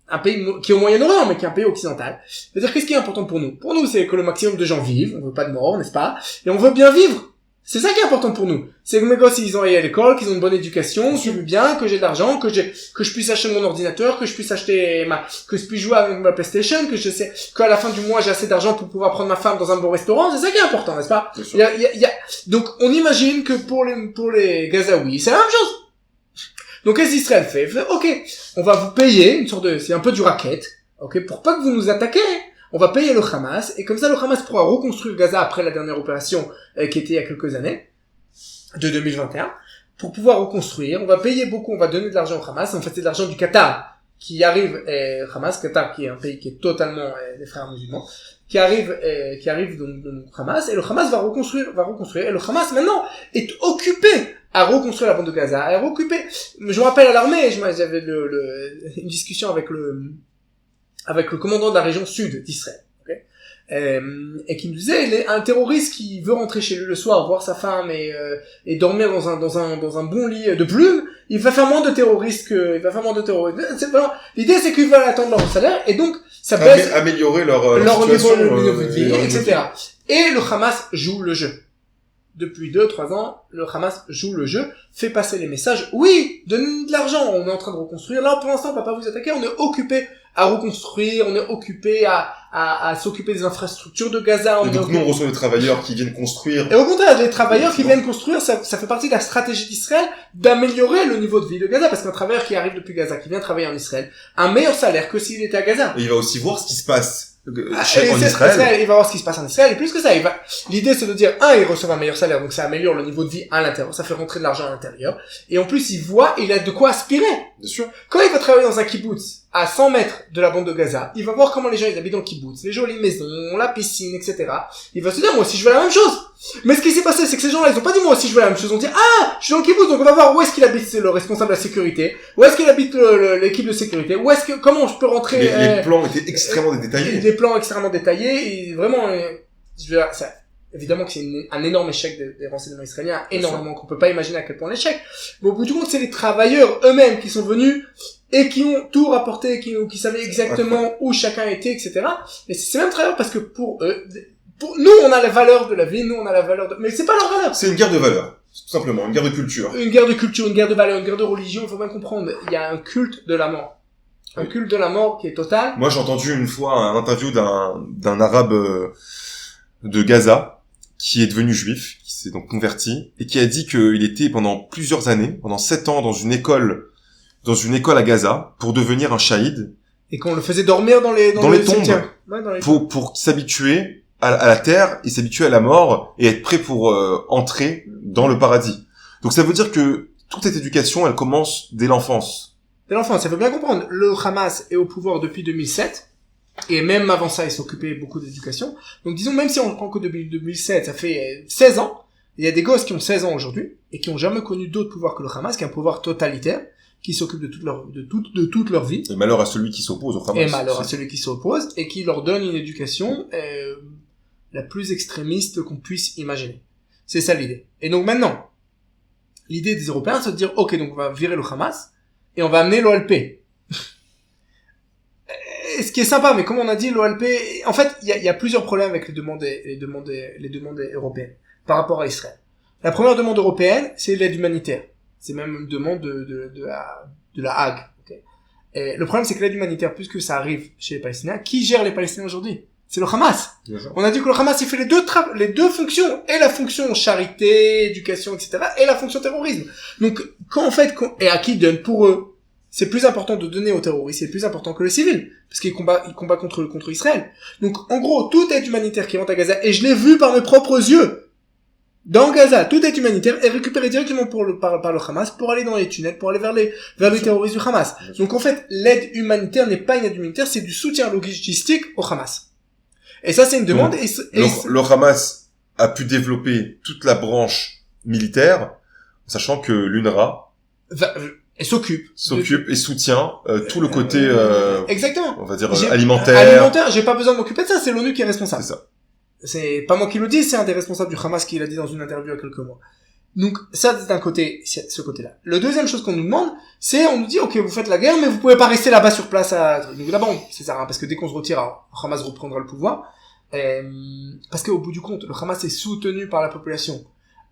un pays qui est au Moyen-Orient, mais qui est un pays occidental, c'est-à-dire qu'est-ce qui est important pour nous? Pour nous, c'est que le maximum de gens vivent, on veut pas de mort, n'est-ce pas? Et on veut bien vivre. C'est ça qui est important pour nous. C'est que mes gosses, ils ont allé à l'école, qu'ils ont une bonne éducation, qu'ils vivent bien, que j'ai de l'argent, que je puisse acheter mon ordinateur, que je puisse acheter que je puisse jouer avec ma PlayStation, que je sais, qu'à la fin du mois, j'ai assez d'argent pour pouvoir prendre ma femme dans un bon restaurant. C'est ça qui est important, n'est-ce pas? Donc, on imagine que pour les Gazaouis, c'est la même chose. Donc, qu'est-ce qu'Israël fait? Ok, on va vous payer une sorte c'est un peu du racket, ok, pour pas que vous nous attaquiez. On va payer le Hamas, et comme ça le Hamas pourra reconstruire Gaza après la dernière opération qui était il y a quelques années, de 2021, pour pouvoir reconstruire. On va payer beaucoup, on va donner de l'argent au Hamas. En fait, c'est de l'argent du Qatar qui arrive, Qatar qui est un pays qui est totalement des frères musulmans, qui arrive donc Hamas, et le Hamas va reconstruire, et le Hamas maintenant est occupé à reconstruire la bande de Gaza, à reoccuper. Je me rappelle à l'armée, j'avais une discussion avec le commandant de la région sud d'Israël, okay, et qui me disait, un terroriste qui veut rentrer chez lui le soir, voir sa femme et dormir dans un bon lit de plumes, il va faire moins de terroristes l'idée c'est qu'ils veulent attendre leur salaire, et donc, ça baisse, améliorer leur niveau de vie, etc. Et le Hamas joue le jeu. Depuis 2-3 ans, le Hamas joue le jeu, fait passer les messages. Oui, donnez-nous de l'argent, on est en train de reconstruire. Là, pour l'instant, on va pas vous attaquer, on est occupé à reconstruire, on est occupé à s'occuper des infrastructures de Gaza. Donc nous, on reçoit des travailleurs qui viennent construire. Et au contraire, les travailleurs qui viennent construire, ça fait partie de la stratégie d'Israël d'améliorer le niveau de vie de Gaza, parce qu'un travailleur qui arrive depuis Gaza, qui vient travailler en Israël, a un meilleur salaire que s'il était à Gaza. Et il va aussi voir ce qui se passe en Israël. Il va voir ce qui se passe en Israël, et plus que ça, l'idée c'est de dire, il reçoit un meilleur salaire, donc ça améliore le niveau de vie à l'intérieur, ça fait rentrer de l'argent à l'intérieur, et en plus il voit, il a de quoi aspirer. Bien sûr. Quand il va travailler dans un kibbutz, à 100 mètres de la bande de Gaza, il va voir comment les gens ils habitent dans le kibbutz, les jolies maisons, la piscine, etc. Il va se dire, moi aussi je veux la même chose. Mais ce qui s'est passé, c'est que ces gens-là, ils ont pas dit moi aussi je veux la même chose. Ils ont dit, je suis dans le kibbutz, donc on va voir où est-ce qu'il habite le responsable de la sécurité, où est-ce qu'il habite l'équipe de sécurité, comment je peux rentrer. Les plans étaient extrêmement détaillés. Des plans extrêmement détaillés, et vraiment, évidemment que c'est un énorme échec des renseignements israéliens, énormément, qu'on peut pas imaginer à quel point l'échec. Mais au bout du compte, c'est les travailleurs eux-mêmes qui sont venus, et qui ont tout rapporté, qui savaient exactement où chacun était, etc. Et c'est ces mêmes travailleurs, parce que pour nous, on a la valeur de la vie, mais c'est pas leur valeur. C'est une guerre de valeurs. Tout simplement, une guerre de culture. Une guerre de culture, une guerre de valeurs, une guerre de religion, il faut bien comprendre. Il y a un culte de la mort. Un culte de la mort qui est total. Moi, j'ai entendu une fois un interview d'un arabe de Gaza, qui est devenu juif, qui s'est donc converti, et qui a dit qu'il était pendant plusieurs années, pendant 7 ans, dans une école à Gaza, pour devenir un shahid. Et qu'on le faisait dormir dans les tombes. Ouais, pour s'habituer à la terre et s'habituer à la mort et être prêt pour entrer dans le paradis. Donc ça veut dire que toute cette éducation, elle commence dès l'enfance. Dès l'enfance, ça veut bien comprendre. Le Hamas est au pouvoir depuis 2007. Et même avant ça, il s'occupait beaucoup d'éducation. Donc disons, même si on prend que depuis 2007, ça fait 16 ans. Il y a des gosses qui ont 16 ans aujourd'hui et qui ont jamais connu d'autre pouvoir que le Hamas, qui est un pouvoir totalitaire, qui s'occupe de toute leur vie. Et malheur à celui qui s'oppose au Hamas. Et malheur à celui qui s'oppose, et qui leur donne une éducation la plus extrémiste qu'on puisse imaginer. C'est ça l'idée. Et donc maintenant, l'idée des Européens, c'est de dire, ok, donc on va virer le Hamas, et on va amener l'OLP. Ce qui est sympa, mais comme on a dit, l'OLP, en fait, il y a plusieurs problèmes avec les demandes européennes par rapport à Israël. La première demande européenne, c'est l'aide humanitaire. C'est même une demande de la Hague. Okay. Et le problème, c'est que l'aide humanitaire, puisque ça arrive chez les Palestiniens, qui gère les Palestiniens aujourd'hui? C'est le Hamas. On a dit que le Hamas, il fait les deux fonctions, et la fonction charité, éducation, etc., et la fonction terrorisme. Donc, et à qui donne pour eux? C'est plus important de donner aux terroristes, c'est plus important que les civils, parce qu'ils combattent contre Israël. Donc, en gros, toute aide humanitaire qui rentre à Gaza, et je l'ai vu par mes propres yeux, dans Gaza, toute aide humanitaire est récupérée directement par le Hamas pour aller dans les tunnels, pour aller vers les terroristes du Hamas. Donc, en fait, l'aide humanitaire n'est pas une aide humanitaire, c'est du soutien logistique au Hamas. Et ça, c'est une demande. Le Hamas a pu développer toute la branche militaire, sachant que l'UNRWA s'occupe et soutient tout le côté exactement. on va dire alimentaire. J'ai pas besoin de m'occuper de ça, c'est l'ONU qui est responsable. C'est ça. C'est pas moi qui le dis, c'est un des responsables du Hamas qui l'a dit dans une interview il y a quelques mois. Donc, ça, c'est d'un côté, ce côté-là. Le deuxième chose qu'on nous demande, c'est, on nous dit, ok, vous faites la guerre, mais vous pouvez pas rester là-bas sur place donc là-bas, c'est ça, hein, parce que dès qu'on se retire, alors, Hamas reprendra le pouvoir. Parce qu'au bout du compte, le Hamas est soutenu par la population.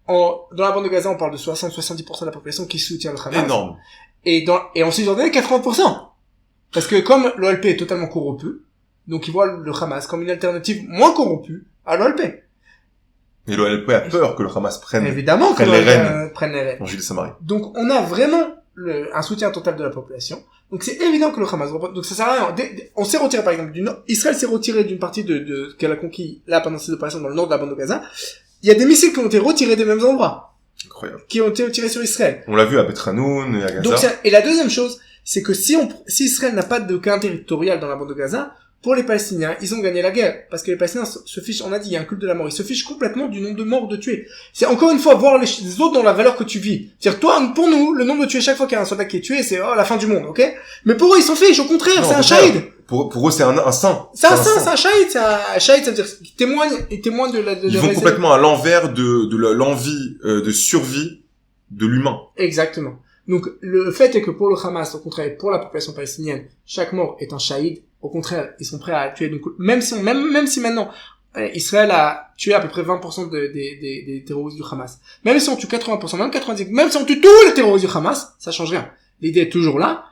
Dans la bande de Gaza, on parle de 60-70% de la population qui soutient le Hamas. Énorme. Et en Cisjordanie, 80%. Parce que comme l'OLP est totalement corrompu, donc ils voient le Hamas comme une alternative moins corrompue à l'OLP. Et l'OLP a peur que le Hamas Évidemment que l'OLP prenne les rênes. en Judée-Samarie. Donc on a vraiment un soutien total de la population. Donc c'est évident que le Hamas reprend. Donc ça sert à rien. On s'est retiré par exemple du nord. Israël s'est retiré d'une partie qu'elle a conquis là pendant ses opérations dans le nord de la bande de Gaza. Il y a des missiles qui ont été retirés des mêmes endroits. Incroyable. Qui ont été tirés sur Israël. On l'a vu à Betranoun et à Gaza. Donc et la deuxième chose, c'est que si Israël n'a pas de gain territorial dans la bande de Gaza, pour les Palestiniens, ils ont gagné la guerre. Parce que les Palestiniens se fichent, on a dit, il y a un culte de la mort. Ils se fichent complètement du nombre de morts de tués. C'est encore une fois voir les autres dans la valeur que tu vis. C'est-à-dire, toi, pour nous, le nombre de tués chaque fois qu'il y a un soldat qui est tué, c'est, la fin du monde, ok? Mais pour eux, ils s'en fichent. Au contraire, c'est un shahid. Pour eux, c'est un saint. C'est un saint, c'est un shahid. C'est un shahid, ça veut dire qu'il témoigne de la, ils vont complètement à l'envers de l'envie, de survie de l'humain. Exactement. Donc, le fait est que pour le Hamas, au contraire, pour la population palestinienne, chaque mort est un shahid. Au contraire, ils sont prêts à tuer. Donc, même si maintenant, Israël a tué à peu près 20% des terroristes du Hamas. Même si on tue 80%, même 90%, même si on tue tous les terroristes du Hamas, ça change rien. L'idée est toujours là.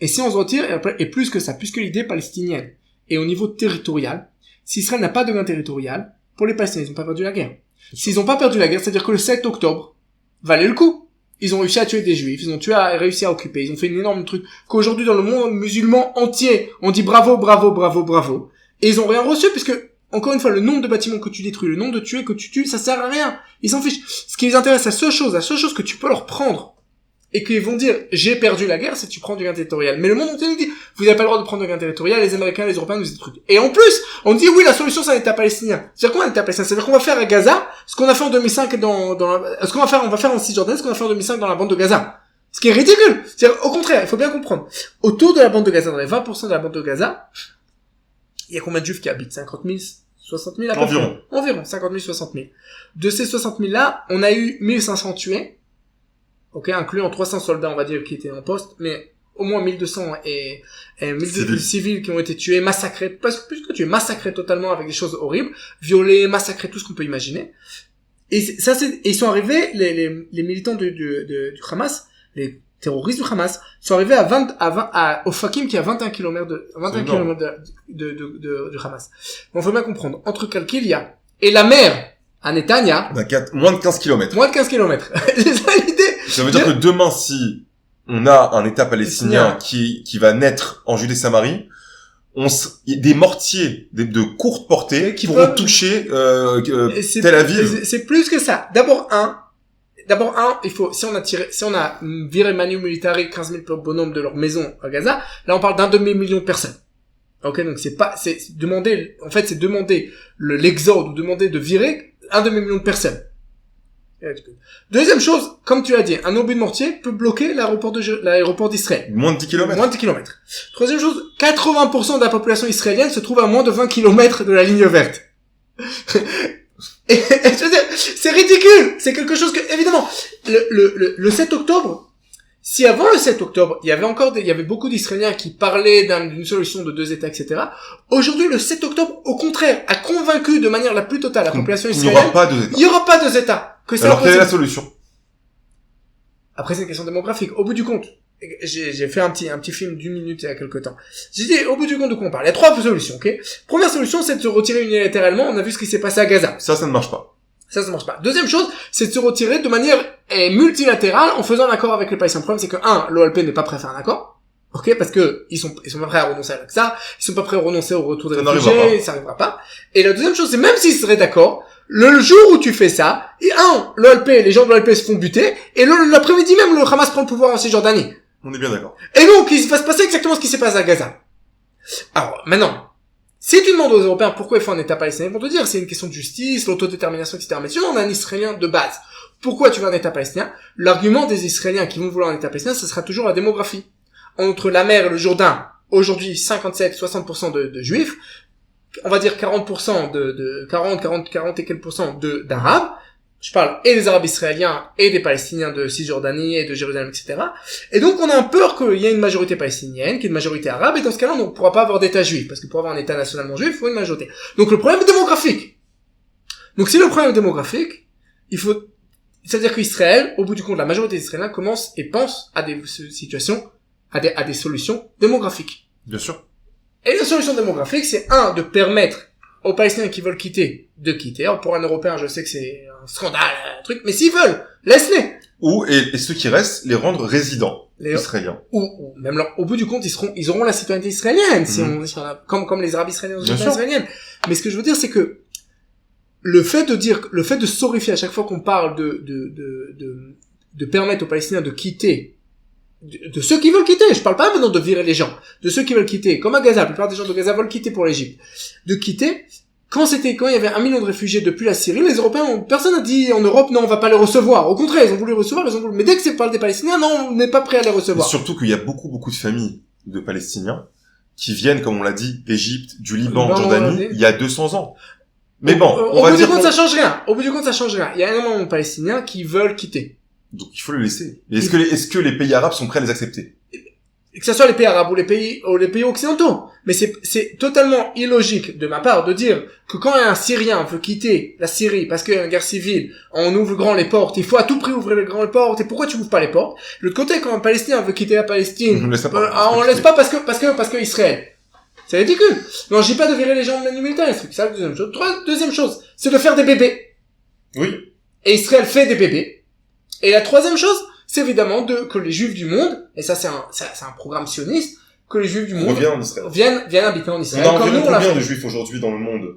Et si on se retire, et plus que ça, puisque l'idée est palestinienne. Et au niveau territorial, si Israël n'a pas de gain territorial, pour les Palestiniens, ils n'ont pas perdu la guerre. S'ils n'ont pas perdu la guerre, c'est-à-dire que le 7 octobre valait le coup. Ils ont réussi à tuer des juifs, ils ont réussi à occuper, ils ont fait une énorme truc qu'aujourd'hui dans le monde musulman entier, on dit bravo, bravo, bravo, bravo. Et ils ont rien reçu puisque, encore une fois, le nombre de bâtiments que tu détruis, le nombre de tués que tu tues, ça sert à rien. Ils s'en fichent. Ce qui les intéresse, la seule chose que tu peux leur prendre et qu'ils vont dire j'ai perdu la guerre, c'est que tu prends du gain territorial. Mais le monde entier nous dit vous n'avez pas le droit de prendre du gain territorial, les Américains, les Européens nous disent des trucs. Et en plus, on dit oui, la solution c'est un État palestinien. C'est-à-dire quoi un État palestinien? C'est-à-dire qu'on va faire à Gaza ce qu'on a fait en 2005 on va faire en Cisjordanie ce qu'on a fait en 2005 dans la bande de Gaza. Ce qui est ridicule. C'est-à-dire, au contraire, il faut bien comprendre. Autour de la bande de Gaza, dans les 20% de la bande de Gaza, il y a combien de juifs qui habitent? 50 000? 60 000 à peu près. Environ 50 000, 60 000. De ces 60 000 là, on a eu 1500 tués. Ok, incluant 300 soldats, on va dire, qui étaient en poste, mais au moins 1200 et 1200 civils qui ont été tués, massacrés, plus que tués, massacrés totalement avec des choses horribles, violés, massacrés, tout ce qu'on peut imaginer. Et ils sont arrivés, les militants du Hamas, les terroristes du Hamas, sont arrivés au Fakim qui est à 21 km du Hamas. On faut bien comprendre, entre Qalqilia et la mer, à Netanya, moins de 15 km. Moins de 15 km. C'est ça l'idée. Ça veut dire que demain, si on a un État palestinien qui va naître en Judée-Samarie, des mortiers de courte portée qui pourront toucher Tel Aviv. C'est plus que ça. D'abord, si on a viré Manu Militari 15 000 bonhommes de leur maison à Gaza, là on parle d'un demi-million de personnes. Ok, donc c'est demander l'exode ou demander de virer un demi-million de personnes. Deuxième chose, comme tu l'as dit, un obus de mortier peut bloquer l'aéroport d'Israël. Moins de 10 km. Moins de 10 km. Troisième chose, 80% de la population israélienne se trouve à moins de 20 km de la ligne verte. Et je veux dire, c'est ridicule. C'est quelque chose que, évidemment, le 7 octobre, si avant le 7 octobre, il y avait beaucoup d'Israéliens qui parlaient d'une solution de 2 États, etc. Aujourd'hui, le 7 octobre, au contraire, a convaincu de manière la plus totale la population israélienne. Il n'y aura pas 2 États. Alors, quelle est la solution? Après, c'est une question démographique. Au bout du compte, j'ai fait un petit film d'1 minute il y a quelque temps. J'ai dit, au bout du compte, de quoi on parle? Il y a 3 solutions, ok? Première solution, c'est de se retirer unilatéralement. On a vu ce qui s'est passé à Gaza. Ça ne marche pas. Ça marche pas. Deuxième chose, c'est de se retirer de manière multilatérale en faisant un accord avec les Palestiniens. Le problème, c'est que, l'OLP n'est pas prêt à faire un accord. Ok, parce que ils sont pas prêts à renoncer à l'Aqsa, ils sont pas prêts à renoncer au retour des réfugiés, ça n'arrivera pas. Et la deuxième chose, c'est même s'ils seraient d'accord, le jour où tu fais ça, l'OLP, les gens de l'OLP se font buter, et l'après-midi même, le Hamas prend le pouvoir en Cisjordanie. On est bien d'accord. Et donc, il va se passer exactement ce qui s'est passé à Gaza. Alors, maintenant, si tu demandes aux Européens pourquoi il faut un État palestinien, ils vont te dire c'est une question de justice, l'autodétermination, etc. Mais sinon, on a un Israélien de base. Pourquoi tu veux un État palestinien? L'argument des Israéliens qui vont vouloir un État palestinien, ce sera toujours la démographie. Entre la mer et le Jourdain, aujourd'hui 57-60% de juifs, on va dire 40% de 40 et quelques pourcents d'Arabes. Je parle et des Arabes israéliens et des Palestiniens de Cisjordanie et de Jérusalem, etc. Et donc, on a peur qu'il y ait une majorité palestinienne, qu'il y ait une majorité arabe, et dans ce cas-là, on ne pourra pas avoir d'État juif, parce que pour avoir un État nationalement juif, il faut une majorité. Donc, le problème est démographique. Donc, si le problème est démographique, c'est-à-dire qu'Israël, au bout du compte, la majorité des Israéliens commence et pense à des situations, à des solutions démographiques. Bien sûr. Et la solution démographique, c'est de permettre aux Palestiniens qui veulent quitter, de quitter. Alors, pour un Européen, je sais que c'est un scandale, un truc, mais s'ils veulent, laisse-les. Et ceux qui restent, les rendre résidents israéliens. Ou même au bout du compte, ils auront la citoyenneté israélienne, si on comme les Arabes israéliens ont la citoyenneté israélienne. Mais ce que je veux dire, c'est que le fait de s'horrifier à chaque fois qu'on parle de permettre aux Palestiniens de quitter, de ceux qui veulent quitter, je parle pas maintenant de virer les gens, de ceux qui veulent quitter, comme à Gaza, la plupart des gens de Gaza veulent quitter pour l'Égypte, de quitter, quand il y avait 1 million de réfugiés depuis la Syrie, les Européens, personne n'a dit en Europe, non, on va pas les recevoir. Au contraire, ils ont voulu les recevoir, mais dès que c'est parle des Palestiniens, non, on n'est pas prêt à les recevoir. Et surtout qu'il y a beaucoup de familles de Palestiniens qui viennent, comme on l'a dit, d'Égypte, du Liban, de Jordanie, il y a 200 ans. Mais bon, au bout du compte, ça change rien. Au bout du compte, ça change rien. Il y a énormément de Palestiniens qui veulent quitter. Donc il faut le laisser. Et est-ce que les pays arabes sont prêts à les accepter? Que ce soit les pays arabes ou les pays occidentaux. Mais c'est totalement illogique de ma part de dire que quand un Syrien veut quitter la Syrie parce qu'il y a une guerre civile, on ouvre grand les portes, il faut à tout prix ouvrir les grandes portes, et pourquoi tu ouvres pas les portes? De l'autre côté, quand un Palestinien veut quitter la Palestine, on laisse pas parce que Israël. C'est ridicule. Non, je dis pas de virer les gens de l'unité, c'est ça la deuxième chose. Deuxième chose, c'est de faire des bébés. Oui. Et Israël fait des bébés. Et la troisième chose, c'est évidemment que les Juifs du monde, et ça c'est un programme sioniste, que les Juifs du monde viennent habiter en Israël. On a environ combien de Juifs aujourd'hui dans le monde?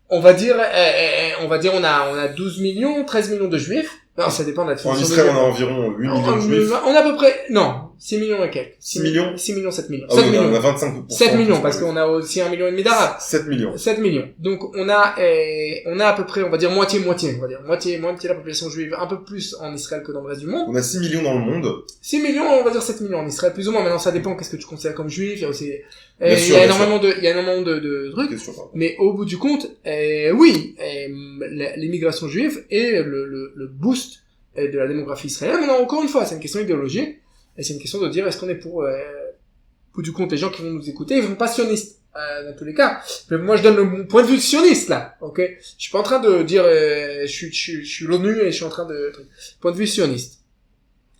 On va dire on a 12 millions, 13 millions de Juifs. Non, ça dépend de la définition. En Israël, on a environ 8 millions de Juifs. On a à peu près, non, 6 millions et quelques. 6 millions? 6 millions, 7 millions. Ah 7 millions. On a 25%. 7 millions, parce qu'on a aussi 1,5 million d'Arabes. 7 millions. 7 millions. Donc, on a à peu près, on va dire moitié, moitié de la population juive, un peu plus en Israël que dans le reste du monde. On a 6 millions dans le monde. 6 millions, on va dire 7 millions en Israël, plus ou moins. Maintenant, ça dépend qu'est-ce que tu considères comme juif. Il y a aussi, il y a énormément de trucs. Mais au bout du compte, oui, l'immigration juive et le boost de la démographie israélienne. Maintenant, encore une fois, c'est une question idéologique, et c'est une question de dire est-ce qu'on est pour bout du compte, les gens qui vont nous écouter, ils vont pas sionistes, dans tous les cas. Mais moi, je donne mon point de vue sioniste, là, ok? Je suis pas en train de dire, je suis l'ONU et je suis en train de, point de vue sioniste.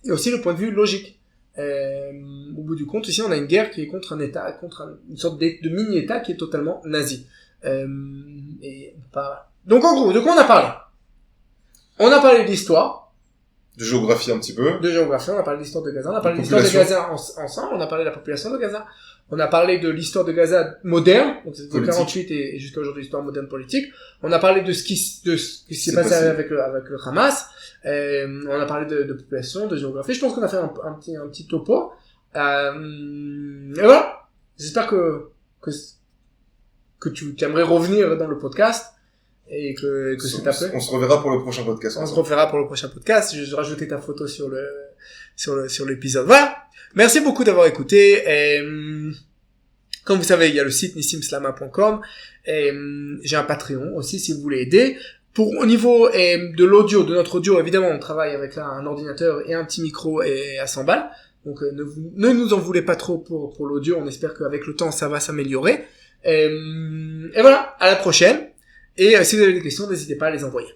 Et aussi le point de vue logique. Au bout du compte, ici, on a une guerre qui est contre un État, contre une sorte de mini-État qui est totalement nazi. Et pas... Donc, en gros, de quoi on a parlé? On a parlé d'histoire. De géographie un petit peu. De géographie, on a parlé de l'histoire de Gaza, on a parlé de l'histoire de Gaza ensemble, on a parlé de la population de Gaza, on a parlé de l'histoire de Gaza moderne, donc c'était de 48 et jusqu'à aujourd'hui l'histoire moderne politique, on a parlé de ce qui s'est passé avec le Hamas, on a parlé de population, de géographie, je pense qu'on a fait un petit topo, et voilà, j'espère que tu aimerais revenir dans le podcast, et que c'est ta peur. On se reverra pour le prochain podcast. On se reverra pour le prochain podcast. Je vais rajouter ta photo sur l'épisode. Voilà. Merci beaucoup d'avoir écouté. Et, comme vous savez, il y a le site nissimslama.com. Et, j'ai un Patreon aussi si vous voulez aider. Au niveau de l'audio, de notre audio, évidemment, on travaille avec un ordinateur et un petit micro et à 100 balles. Donc, ne nous en voulez pas trop pour l'audio. On espère qu'avec le temps, ça va s'améliorer. Et voilà. À la prochaine. Et si vous avez des questions, n'hésitez pas à les envoyer.